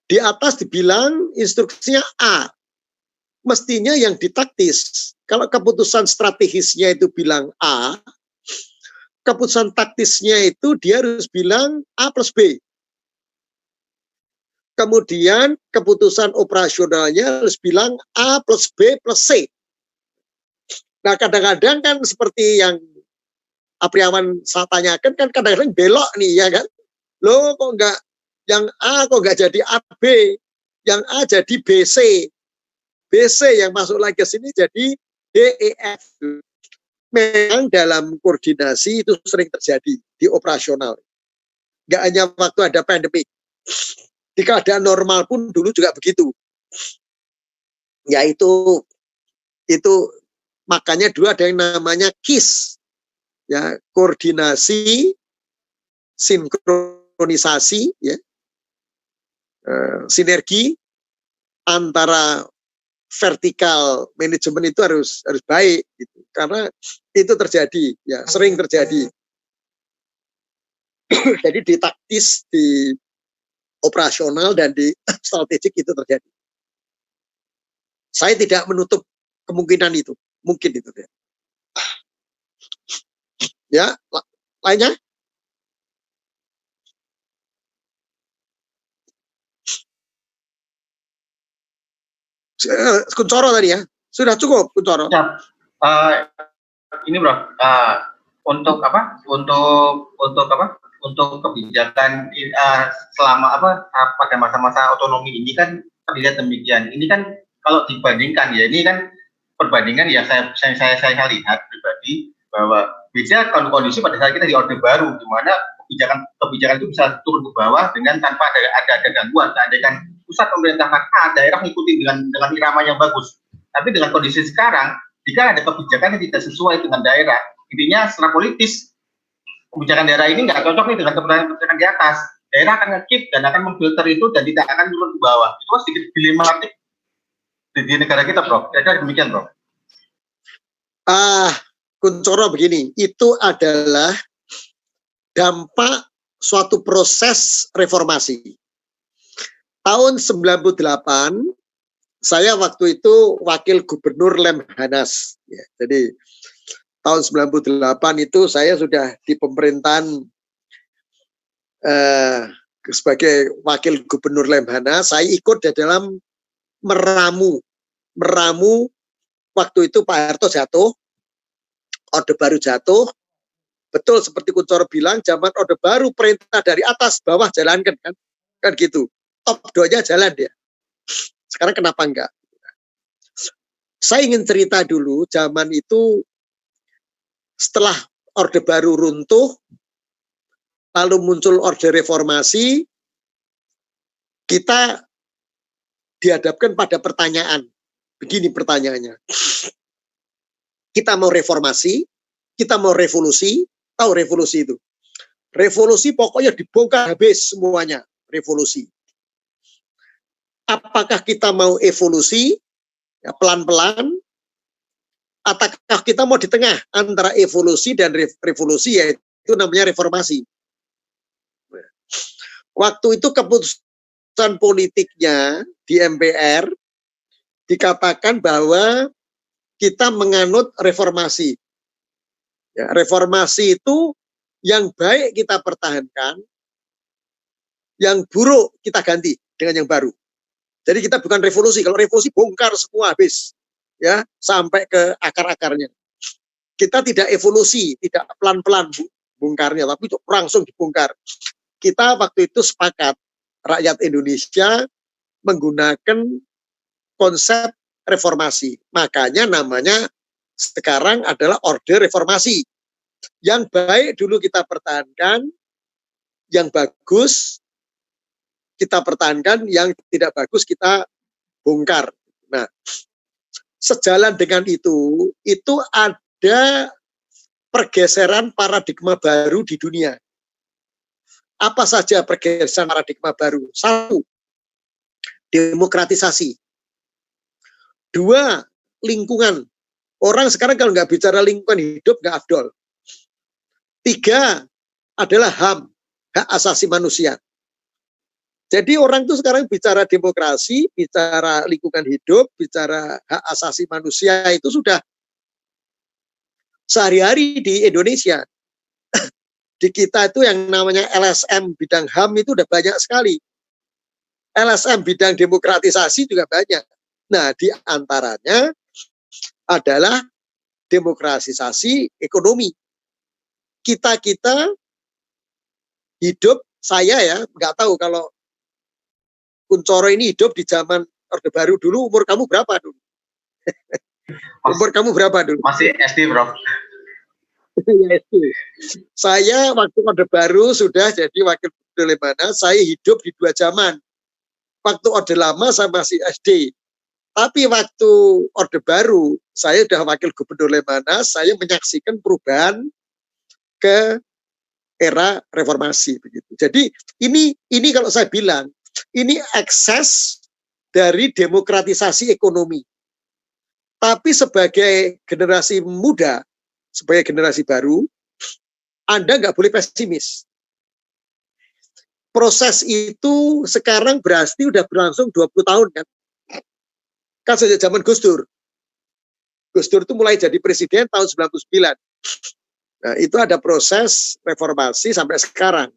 di atas dibilang instruksinya A, mestinya yang ditaktis. Kalau keputusan strategisnya itu bilang A, keputusan taktisnya itu dia harus bilang A plus B. Kemudian keputusan operasionalnya harus bilang A plus B plus C. Nah, kadang-kadang kan seperti yang Apriawan saya tanyakan, kan kadang-kadang belok nih, ya kan? Loh, kok enggak yang A kok enggak jadi AB, yang A jadi BC, BC yang masuk lagi ke sini jadi DEF. Memang dalam koordinasi itu sering terjadi di operasional. Enggak hanya waktu ada pandemi. Di keadaan normal pun dulu juga begitu. Ya itu makanya dulu ada yang namanya KIS. Ya, koordinasi, sinkronisasi, ya, sinergi antara vertikal manajemen itu harus baik, gitu. Karena itu terjadi, ya, sering terjadi. Jadi di taktis, di operasional dan di strategik itu terjadi. Saya tidak menutup kemungkinan itu, mungkin itu. Ya, lainnya? Kuncoro tadi ya, sudah cukup Kuncoro. Ya, ini Bro, untuk apa? Untuk kebijakan selama pada masa-masa otonomi ini kan dilihat demikian. Ini kan kalau dibandingkan ya, ini kan perbandingan ya saya lihat pribadi bahwa beda kondisi pada saat kita di Orde Baru, di mana kebijakan itu bisa turun ke bawah dengan tanpa ada gangguan. Seandainya pusat memerintahkan A, daerah mengikuti dengan irama yang bagus. Tapi dengan kondisi sekarang, jika ada kebijakan yang tidak sesuai dengan daerah, intinya secara politis, kebijakan daerah ini nggak cocok nih dengan kebijakan di atas. Daerah akan nge-keep dan akan memfilter itu dan tidak akan turun ke bawah. Itu sedikit dilematik di negara kita, Bro. Kira-kira demikian, Bro. Kuncoro begini, itu adalah dampak suatu proses reformasi. Tahun 98, saya waktu itu wakil gubernur Lemhanas. Ya, jadi tahun 98 itu saya sudah di pemerintahan sebagai wakil gubernur Lemhanas. Saya ikut di dalam meramu waktu itu Pak Harto jatuh, Orde Baru jatuh. Betul seperti Kuncoro bilang, zaman Orde Baru perintah dari atas bawah jalankan kan gitu. Top 2-nya jalan dia. Sekarang kenapa enggak? Saya ingin cerita dulu zaman itu setelah Orde Baru runtuh, lalu muncul Orde Reformasi, kita dihadapkan pada pertanyaan. Begini pertanyaannya. Kita mau reformasi, kita mau revolusi. Tahu revolusi itu? Revolusi pokoknya dibongkar habis semuanya, revolusi. Apakah kita mau evolusi, ya, pelan-pelan, ataukah kita mau di tengah antara evolusi dan revolusi, yaitu namanya reformasi. Waktu itu keputusan politiknya di MPR dikatakan bahwa kita menganut reformasi. Ya, reformasi itu yang baik kita pertahankan, yang buruk kita ganti dengan yang baru. Jadi kita bukan revolusi. Kalau revolusi bongkar semua habis, ya sampai ke akar-akarnya. Kita tidak evolusi, tidak pelan-pelan bongkarnya, tapi langsung dibongkar. Kita waktu itu sepakat rakyat Indonesia menggunakan konsep reformasi. Makanya namanya sekarang adalah Orde Reformasi. Yang baik dulu kita pertahankan, yang bagus kita pertahankan, yang tidak bagus kita bongkar. Nah, sejalan dengan itu ada pergeseran paradigma baru di dunia. Apa saja pergeseran paradigma baru? 1, demokratisasi. 2, lingkungan. Orang sekarang kalau nggak bicara lingkungan hidup, nggak afdol. 3 adalah HAM, hak asasi manusia. Jadi orang tuh sekarang bicara demokrasi, bicara lingkungan hidup, bicara hak asasi manusia itu sudah sehari-hari di Indonesia. Di kita itu yang namanya LSM bidang HAM itu udah banyak sekali. LSM bidang demokratisasi juga banyak. Nah, di antaranya adalah demokratisasi ekonomi. Kita hidup, saya ya, nggak tahu kalau Kuncoro ini hidup di zaman Orde Baru dulu, umur kamu berapa dulu? Umur kamu berapa dulu? Masih SD, Bro. Saya waktu Orde Baru sudah jadi wakil gubernur Lemhanas, saya hidup di 2 zaman. Waktu Orde Lama saya masih SD. Tapi waktu Orde Baru, saya sudah wakil gubernur Lemhanas, saya menyaksikan perubahan ke era reformasi begitu. Jadi ini kalau saya bilang, ini ekses dari demokratisasi ekonomi. Tapi sebagai generasi muda, sebagai generasi baru, Anda nggak boleh pesimis. Proses itu sekarang berarti udah berlangsung 20 tahun kan. Kan sejak zaman Gus Dur. Gus Dur itu mulai jadi presiden tahun 99. Nah, itu ada proses reformasi sampai sekarang.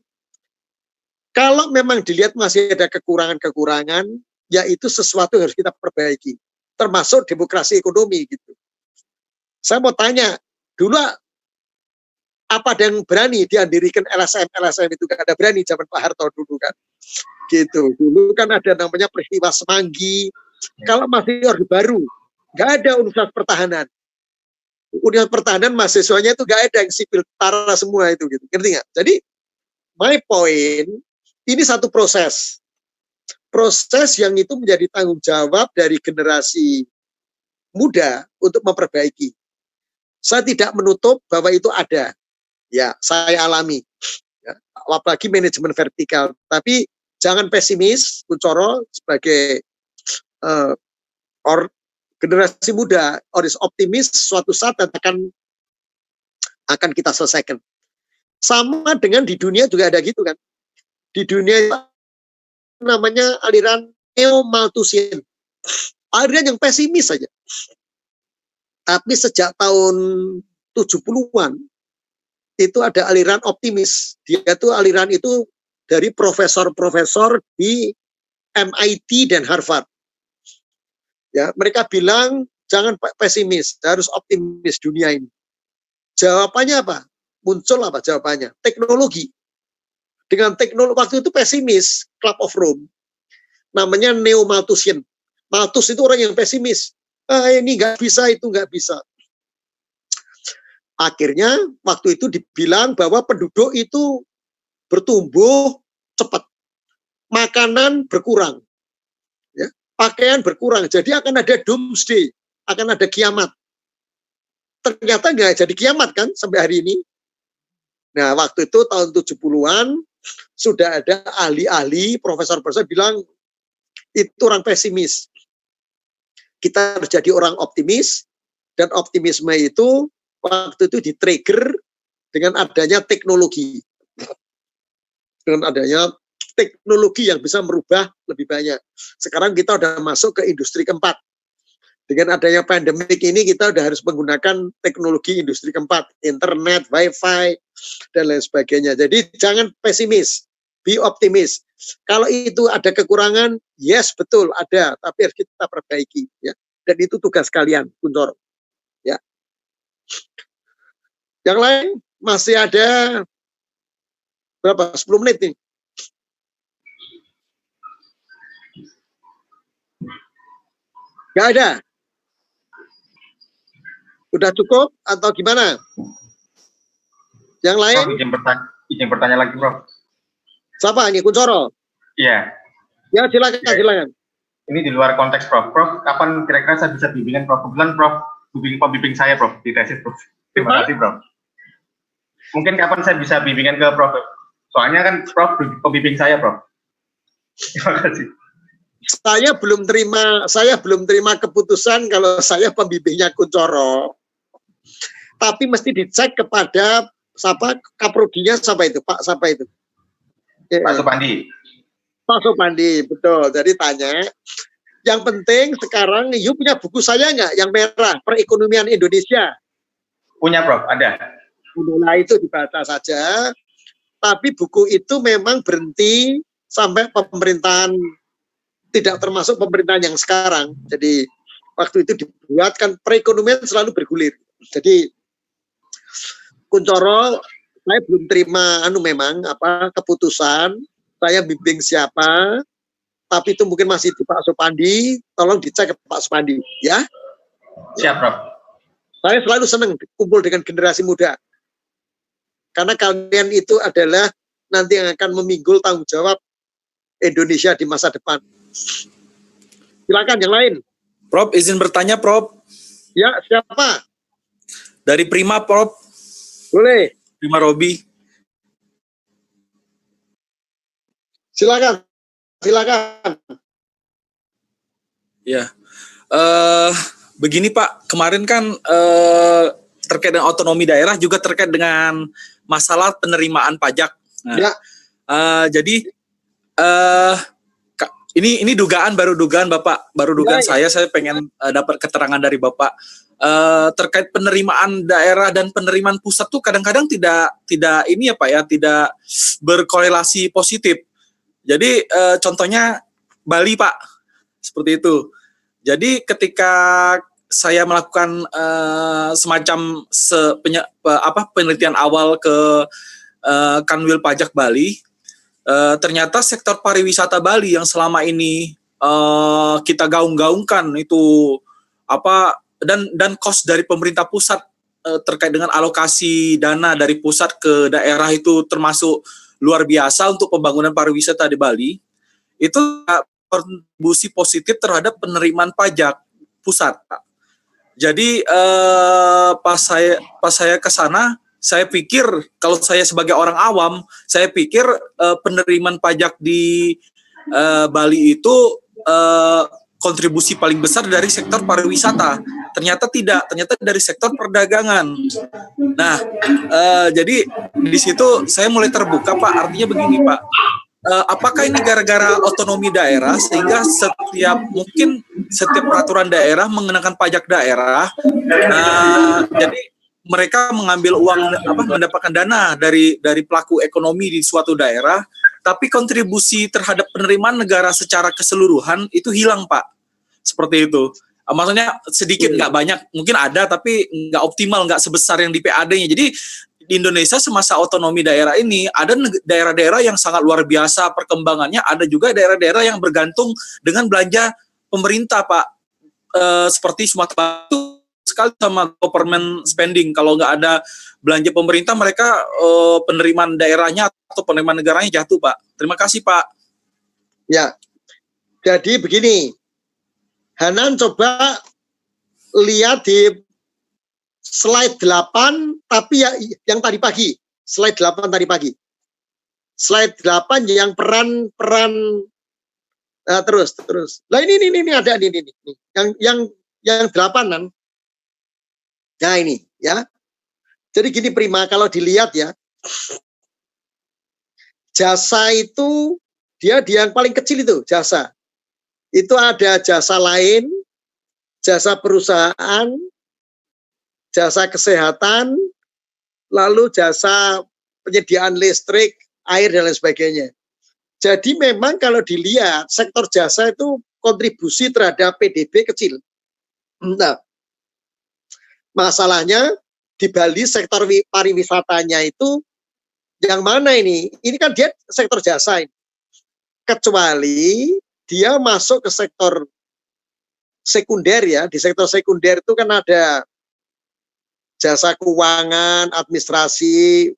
Kalau memang dilihat masih ada kekurangan-kekurangan, ya itu sesuatu yang harus kita perbaiki. Termasuk demokrasi ekonomi gitu. Saya mau tanya, dulu apa ada yang berani diandirikan LSM itu gak ada berani zaman Pak Harto dulu kan. Gitu. Dulu kan ada namanya peristiwa Semanggi. Kalau masih Orde Baru, gak ada Universitas Pertahanan. Universitas Pertahanan mahasiswanya itu gak ada yang sipil tentara semua itu gitu. Ngerti nggak? Jadi my point, ini satu proses. proses yang itu menjadi tanggung jawab dari generasi muda untuk memperbaiki. Saya tidak menutup bahwa itu ada, ya saya alami, ya, apalagi manajemen vertikal. Tapi jangan pesimis, Kunchoro sebagai generasi muda harus optimis, suatu saat akan kita selesaikan. Sama dengan di dunia juga ada gitu kan. Di dunia namanya aliran neo-Malthusian. Aliran yang pesimis saja. Tapi sejak tahun 70-an itu ada aliran optimis. Dia tuh aliran itu dari profesor-profesor di MIT dan Harvard. Ya, mereka bilang jangan pesimis, harus optimis dunia ini. Jawabannya apa? Muncul apa jawabannya? Teknologi. Dengan teknologi waktu itu pesimis, Club of Rome. Namanya neo-Malthusian. Malthus itu orang yang pesimis. Ini nggak bisa, itu nggak bisa. Akhirnya waktu itu dibilang bahwa penduduk itu bertumbuh cepat. Makanan berkurang. Ya, pakaian berkurang. Jadi akan ada doomsday, akan ada kiamat. Ternyata nggak jadi kiamat kan sampai hari ini. Nah, waktu itu tahun 70-an sudah ada ahli-ahli, profesor-profesor bilang itu orang pesimis. Kita harus jadi orang optimis, dan optimisme itu waktu itu di-trigger dengan adanya teknologi. Dengan adanya teknologi yang bisa merubah lebih banyak. Sekarang kita udah masuk ke industri keempat. Dengan adanya pandemik ini kita udah harus menggunakan teknologi industri keempat, internet, wifi, dan lain sebagainya. Jadi jangan pesimis, be optimis. Kalau itu ada kekurangan, yes betul ada, tapi harus kita perbaiki. Ya. Dan itu tugas kalian, Kunchoro. Ya. Yang lain masih ada berapa? 10 menit nih. Gak ada. Udah cukup atau gimana? Yang lain? Prof, izin bertanya lagi, Prof. Siapa ini? Kunchoro? Iya. Ya, silakan, silakan. Ini di luar konteks, Prof. Prof, kapan kira-kira saya bisa bimbingan, Prof? Kebetulan, Prof, pembimbing saya, Prof, di tesis, Prof. Terima kasih, Prof. Mungkin kapan saya bisa bimbingan ke Prof? Soalnya kan, Prof, pembimbing saya, Prof. Terima kasih. Saya belum terima keputusan kalau saya pembimbingnya Kunchoro. Tapi mesti dicek kepada kaprodinya siapa itu, Pak siapa itu? Pak Supandi. Pak Supandi, betul. Jadi tanya, yang penting sekarang you punya buku saya nggak yang merah, Perekonomian Indonesia? Punya, Prof, ada. Nah, itu dibaca saja. Tapi buku itu memang berhenti sampai pemerintahan, tidak termasuk pemerintahan yang sekarang. Jadi waktu itu dibuatkan perekonomian selalu bergulir. Jadi Kunchoro, saya belum terima memang keputusan saya bimbing siapa, tapi itu mungkin masih di Pak Supandi, tolong dicek ke Pak Supandi, ya. Siap, Prof. Saya selalu senang kumpul dengan generasi muda, karena kalian itu adalah nanti yang akan memikul tanggung jawab Indonesia di masa depan. Silakan yang lain. Prof, izin bertanya, Prof. Ya, siapa? Dari Prima, Prof. Boleh. Prima Robi. Silakan. Silakan. Ya. Begini, Pak. Kemarin kan terkait dengan otonomi daerah juga terkait dengan masalah penerimaan pajak. Nah, ya. Jadi ini dugaan Bapak, baru dugaan ya. Saya pengen dapat keterangan dari Bapak terkait penerimaan daerah dan penerimaan pusat tuh kadang-kadang tidak ini ya Pak ya, tidak berkorelasi positif. Jadi contohnya Bali, Pak, seperti itu. Jadi ketika saya melakukan semacam penelitian awal ke Kanwil Pajak Bali, ternyata sektor pariwisata Bali yang selama ini kita gaung-gaungkan itu dan cost dari pemerintah pusat terkait dengan alokasi dana dari pusat ke daerah itu termasuk luar biasa untuk pembangunan pariwisata di Bali, itu berkontribusi positif terhadap penerimaan pajak pusat, Pak. Jadi pas saya ke sana, saya pikir kalau saya sebagai orang awam, saya pikir penerimaan pajak di Bali itu kontribusi paling besar dari sektor pariwisata. Ternyata tidak, ternyata dari sektor perdagangan. Nah, jadi di situ saya mulai terbuka, Pak. Artinya begini, Pak. Apakah ini gara-gara otonomi daerah sehingga setiap peraturan daerah mengenakan pajak daerah, jadi mereka mengambil uang mendapatkan dana dari pelaku ekonomi di suatu daerah, tapi kontribusi terhadap penerimaan negara secara keseluruhan itu hilang, Pak. Seperti itu. Maksudnya sedikit, nggak banyak, mungkin ada tapi nggak optimal, nggak sebesar yang di PAD-nya. Jadi di Indonesia semasa otonomi daerah ini ada daerah-daerah yang sangat luar biasa perkembangannya, ada juga daerah-daerah yang bergantung dengan belanja pemerintah, Pak. Seperti Sumatera itu sekali sama government spending. Kalau nggak ada belanja pemerintah, mereka penerimaan daerahnya atau penerimaan negaranya jatuh, Pak. Terima kasih, Pak. Ya, jadi begini, Hanan coba lihat di slide 8, tapi yang tadi pagi, slide 8 tadi pagi. Slide 8 yang peran terus. Lah ini ada ini. Yang 8-an. Nah ini ya. Jadi gini Prima, kalau dilihat ya, jasa itu dia yang paling kecil itu jasa. Itu ada jasa lain, jasa perusahaan, jasa kesehatan, lalu jasa penyediaan listrik, air, dan lain sebagainya. Jadi memang kalau dilihat, sektor jasa itu kontribusi terhadap PDB kecil. Nah, masalahnya di Bali sektor pariwisatanya itu yang mana ini? Ini kan dia sektor jasa ini. Kecuali dia masuk ke sektor sekunder ya. Di sektor sekunder itu kan ada jasa keuangan, administrasi,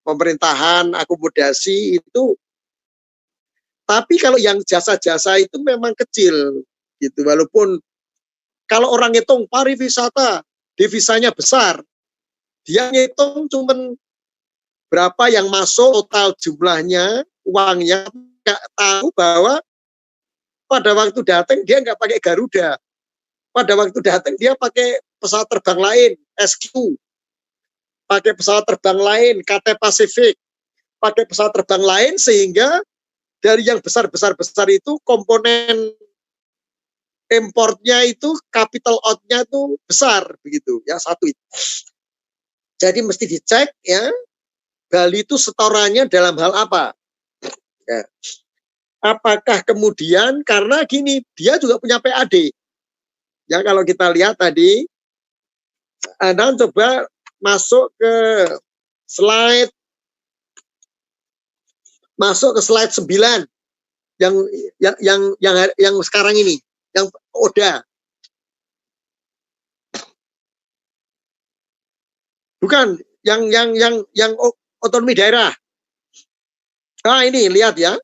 pemerintahan, akomodasi itu. Tapi kalau yang jasa-jasa itu memang kecil gitu. Walaupun kalau orang hitung pariwisata, devisanya besar. Dia ngitung cuman berapa yang masuk, total jumlahnya, uangnya, nggak tahu bahwa pada waktu datang dia nggak pakai Garuda. Pada waktu datang dia pakai pesawat terbang lain, SQ, pakai pesawat terbang lain, KT Pacific, pakai pesawat terbang lain, sehingga dari yang besar itu komponen importnya itu, capital out-nya itu besar begitu ya, satu itu. Jadi mesti dicek ya, Bali itu setorannya dalam hal apa? Ya. Apakah kemudian karena gini, dia juga punya PAD. Ya kalau kita lihat tadi, Anda coba masuk ke slide 9 yang sekarang ini, yang ODA. Bukan yang otonomi daerah. Nah, ini lihat ya.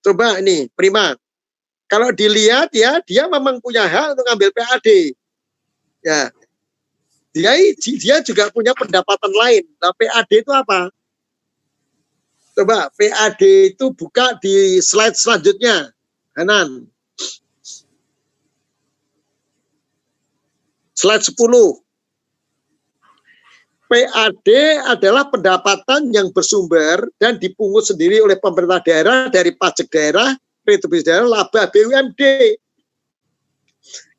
Coba ini Prima. Kalau dilihat ya, dia memang punya hak untuk ngambil PAD. Ya. Dia juga punya pendapatan lain. Nah, PAD itu apa? Coba PAD itu buka di slide selanjutnya. Hanan. Slide 10. PAD adalah pendapatan yang bersumber dan dipungut sendiri oleh pemerintah daerah dari pajak daerah, retribusi daerah, laba BUMD.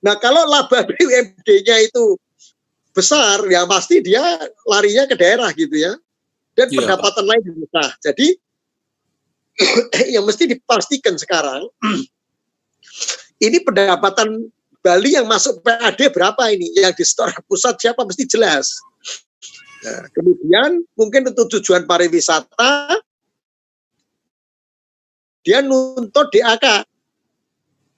Nah, kalau laba BUMD-nya itu besar, ya pasti dia larinya ke daerah gitu ya. Dan pendapatan lain besar. Jadi, yang mesti dipastikan sekarang, ini pendapatan Bali yang masuk PAD berapa ini? Yang di setor pusat siapa mesti jelas. Nah, kemudian mungkin untuk tujuan pariwisata dia nuntut DAK.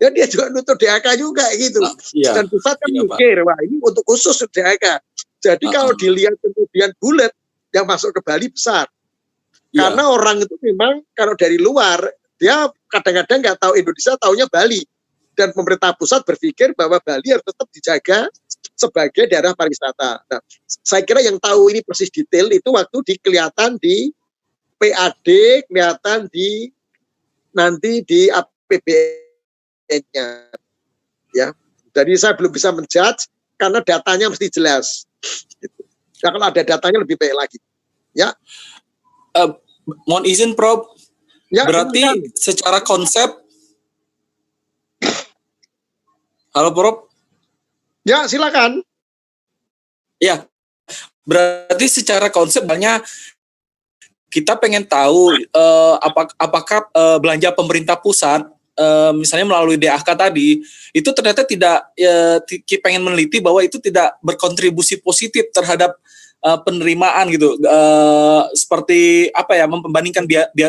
Ya dia juga nuntut DAK juga gitu. Iya. Dan pusat kan mikir, wah ini untuk khusus DAK. Jadi kalau dilihat kemudian bulat yang masuk ke Bali besar. Karena orang itu memang kalau dari luar dia kadang-kadang nggak tahu Indonesia, taunya Bali. Dan pemerintah pusat berpikir bahwa Bali harus tetap dijaga sebagai daerah pariwisata. Nah, saya kira yang tahu ini persis detail itu waktu kelihatan di PAD, kelihatan di nanti di APBN-nya. Ya, jadi saya belum bisa menjudge karena datanya mesti jelas. Ya, kalau ada datanya lebih baik lagi. Ya. Mohon izin, Prof. Ya, berarti secara konsep. Halo, Prof. Ya, silakan. Ya, berarti secara konsep banyak kita pengen tahu apakah belanja pemerintah pusat misalnya melalui DAK tadi itu ternyata tidak pengen meneliti bahwa itu tidak berkontribusi positif terhadap penerimaan gitu, seperti apa ya, membandingkan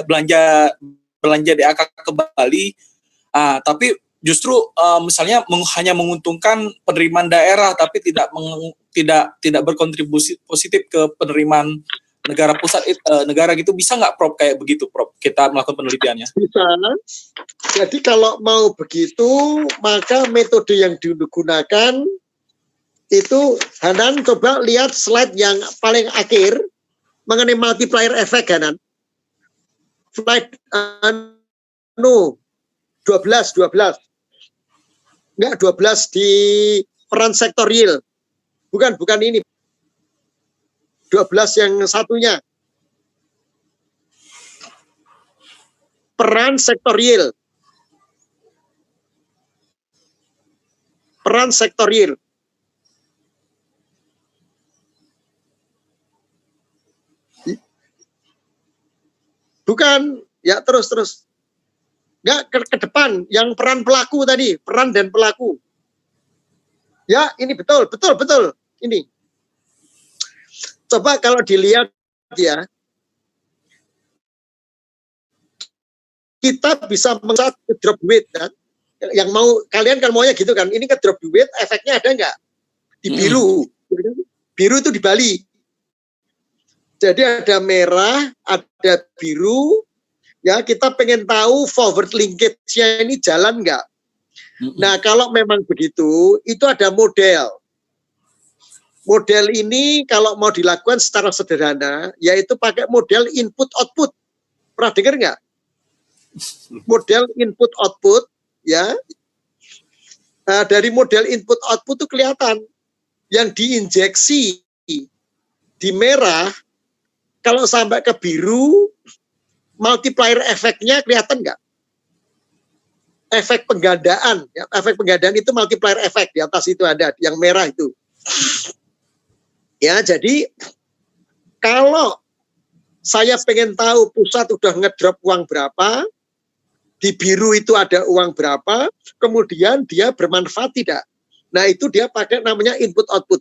belanja DAK ke Bali, tapi justru misalnya hanya menguntungkan penerimaan daerah tapi tidak berkontribusi positif ke penerimaan negara pusat, negara gitu. Bisa nggak, Prof, kayak begitu, Prof, kita melakukan penelitiannya? Bisa. Jadi kalau mau begitu, maka metode yang digunakan itu, Hanan coba lihat slide yang paling akhir mengenai multiplier effect, Hanan. Slide 12. Enggak, 12 di peran sektorial. Bukan ini. 12 yang satunya. Peran sektorial. Peran sektorial. Bukan, ya terus. Enggak, ke depan, yang peran pelaku tadi, peran dan pelaku. Ya, ini betul. Ini. Coba kalau dilihat ya, kita bisa mengat ke drop duit kan. Yang mau, kalian kan maunya gitu kan, ini ke drop duit, efeknya ada nggak? Di biru. Biru itu di Bali. Jadi ada merah, ada biru. Ya, kita pengen tahu forward linkage-nya ini jalan nggak? Nah, kalau memang begitu, itu ada model. Model ini kalau mau dilakukan secara sederhana, yaitu pakai model input-output. Pernah dengar nggak? Model input-output, ya. Nah, dari model input-output itu kelihatan. Yang diinjeksi di merah, kalau sampai ke biru, multiplier efeknya kelihatan nggak? Efek penggandaan, ya, efek penggandaan itu multiplier efek, di atas itu ada, yang merah itu. Ya, jadi kalau saya pengen tahu pusat udah ngedrop uang berapa, di biru itu ada uang berapa, kemudian dia bermanfaat tidak. Nah, itu dia pakai namanya input-output.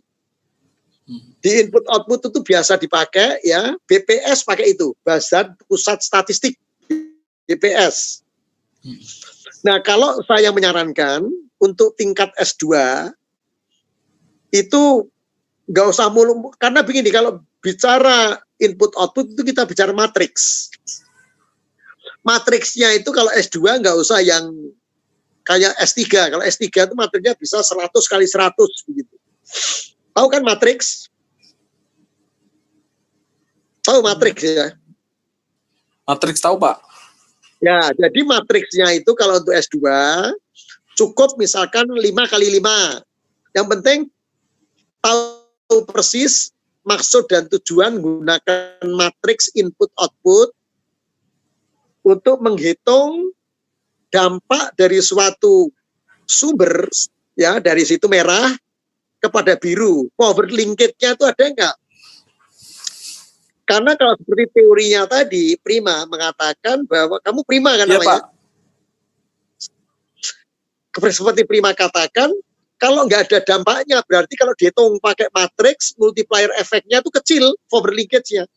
Di input-output itu biasa dipakai, ya, BPS pakai itu, Badan Pusat Statistik, BPS. Nah, kalau saya menyarankan untuk tingkat S2 itu nggak usah mulu, karena begini, kalau bicara input-output itu kita bicara matriks. Matriksnya itu kalau S2 nggak usah yang kayak S3. Kalau S3 itu matriksnya bisa 100 kali 100 begitu. Tahu kan matriks? Tahu matriks ya? Matriks tahu, Pak. Ya, jadi matriksnya itu kalau untuk S2 cukup misalkan 5 kali 5. Yang penting tahu persis maksud dan tujuan menggunakan matriks input-output untuk menghitung dampak dari suatu sumber, ya, dari situ merah kepada biru. Forward linkage-nya itu ada enggak? Karena kalau seperti teorinya tadi, Prima mengatakan bahwa kamu Prima kan ya, namanya? Pak. Seperti Prima katakan, kalau nggak ada dampaknya, berarti kalau dihitung pakai matriks, multiplier efeknya itu kecil, forward linkage-nya.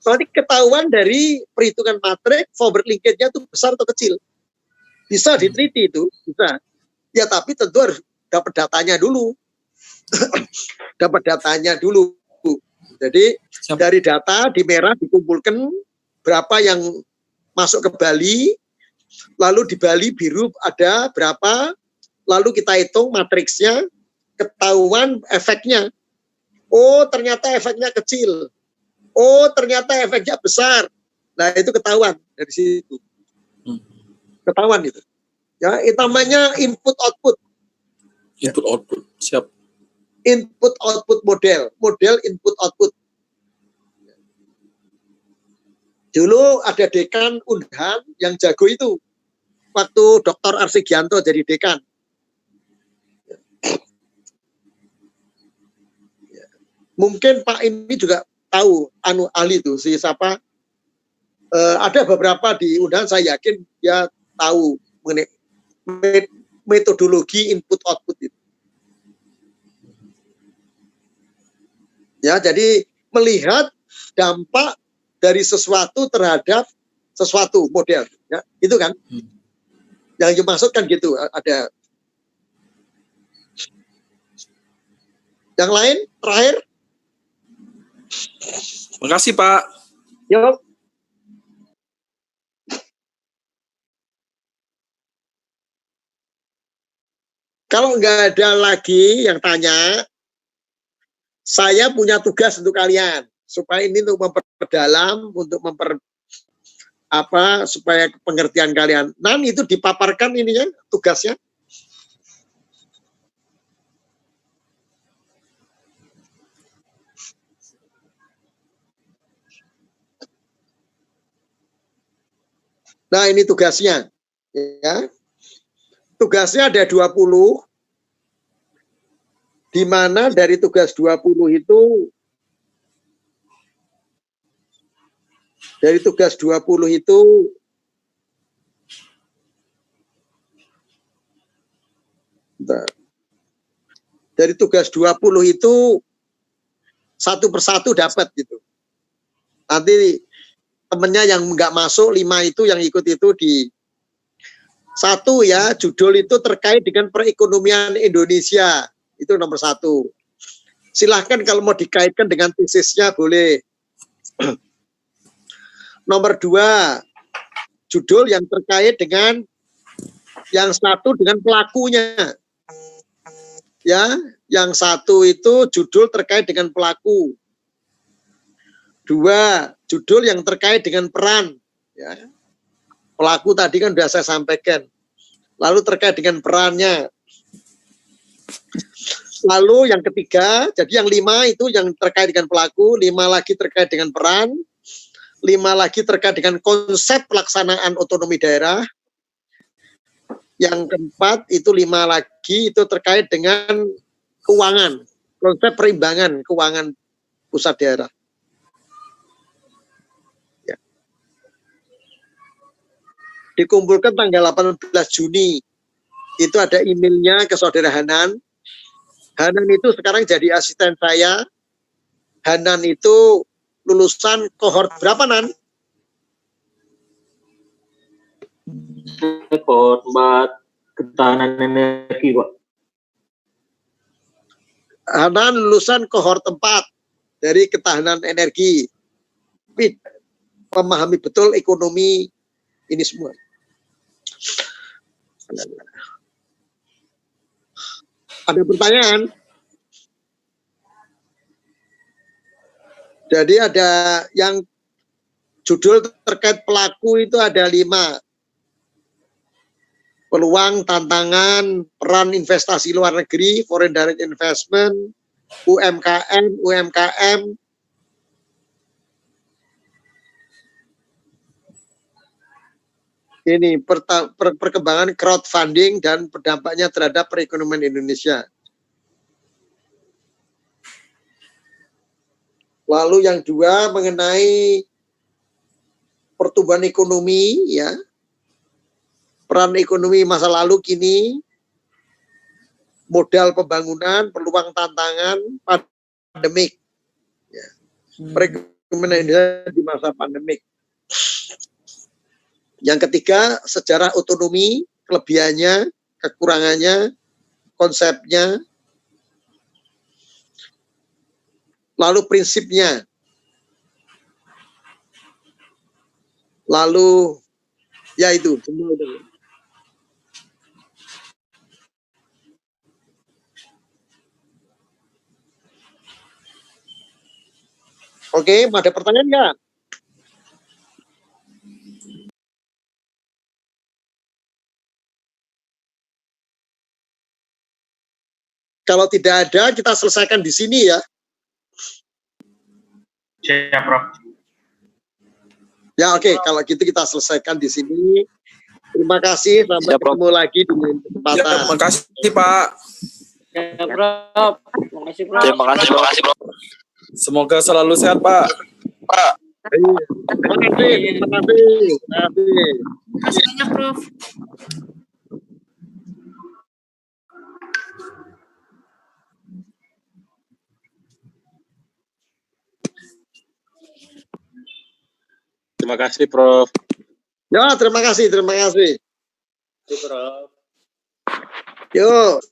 Berarti ketahuan dari perhitungan matriks, forward linkage-nya itu besar atau kecil. Bisa diteliti itu, bisa. Ya, tapi tentu harus dapat datanya dulu. Dapat datanya dulu. Jadi dari data di merah dikumpulkan berapa yang masuk ke Bali, lalu di Bali biru ada berapa, lalu kita hitung matriksnya, ketahuan efeknya. Oh, ternyata efeknya kecil. Oh, ternyata efeknya besar. Nah, itu ketahuan dari situ. Ketahuan itu. Ya, itu namanya input output. Input output. Siap. Input output model input output. Dulu ada dekan Unhan yang jago itu. Waktu Dr. Arsigianto jadi dekan. Mungkin Pak ini juga tahu ahli itu si siapa. Ada beberapa di Unhan saya yakin dia tahu mengenai metodologi input output itu. Ya, jadi melihat dampak dari sesuatu terhadap sesuatu model, ya, itu kan? Yang dimaksudkan gitu ada. Yang lain terakhir. Makasih Pak. Yuk. Kalau nggak ada lagi yang tanya, saya punya tugas untuk kalian supaya ini untuk memperdalam, untuk supaya pengertian kalian. Nanti itu dipaparkan ininya tugasnya. Nah, ini tugasnya. Ya. Tugasnya ada 20. Di mana dari tugas 20 itu dari tugas 20 itu dari tugas 20 itu satu persatu dapat gitu. Nanti temennya yang nggak masuk 5 itu yang ikut itu di satu ya, judul itu terkait dengan perekonomian Indonesia. Itu nomor 1. Silahkan kalau mau dikaitkan dengan tesisnya boleh. Nomor 2, judul yang terkait dengan yang satu dengan pelakunya. Ya, yang satu itu judul terkait dengan pelaku. 2, judul yang terkait dengan peran. Ya. Pelaku tadi kan sudah saya sampaikan. Lalu terkait dengan perannya. Lalu yang ketiga, jadi yang 5 itu yang terkait dengan pelaku, 5 lagi terkait dengan peran, 5 lagi terkait dengan konsep pelaksanaan otonomi daerah. Yang keempat itu 5 lagi itu terkait dengan keuangan, konsep perimbangan keuangan pusat daerah. Ya. Dikumpulkan tanggal 18 Juni. Itu ada emailnya ke saudara Hanan. Hanan itu sekarang jadi asisten saya. Hanan itu lulusan kohort berapa, Nan? Kohort 4 ketahanan energi, Pak. Hanan lulusan kohort 4 dari ketahanan energi. Tapi memahami betul ekonomi ini semua. Ada pertanyaan? Jadi ada yang judul terkait pelaku itu ada 5. Peluang, tantangan, peran investasi luar negeri, foreign direct investment, UMKM. Ini perkembangan crowdfunding dan berdampaknya terhadap perekonomian Indonesia. Lalu yang 2 mengenai pertumbuhan ekonomi, ya, peran ekonomi masa lalu kini, modal pembangunan, peluang tantangan, pandemik, ya. Perekonomian Indonesia di masa pandemik. Yang ketiga, sejarah otonomi, kelebihannya, kekurangannya, konsepnya, lalu prinsipnya, lalu Ya itu, semua udah. Oke, ada pertanyaan nggak? Kalau tidak ada, kita selesaikan di sini ya. Siap, Prof. Ya oke, kalau gitu kita selesaikan di sini. Terima kasih, sampai Siap, Prof. ketemu lagi di lain Ya, kesempatan. terima kasih Pak. Ya, Prof. Terima kasih, Prof. Terima kasih Bro. Semoga selalu sehat Pak. Iya. Terima kasih, terima kasih, terima kasih. Makasih banyak, Prof. Terima kasih, Prof. Ya, terima kasih, terima kasih. Prof. Yuk.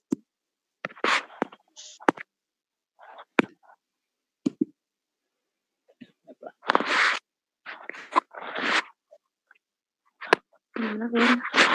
Gimana,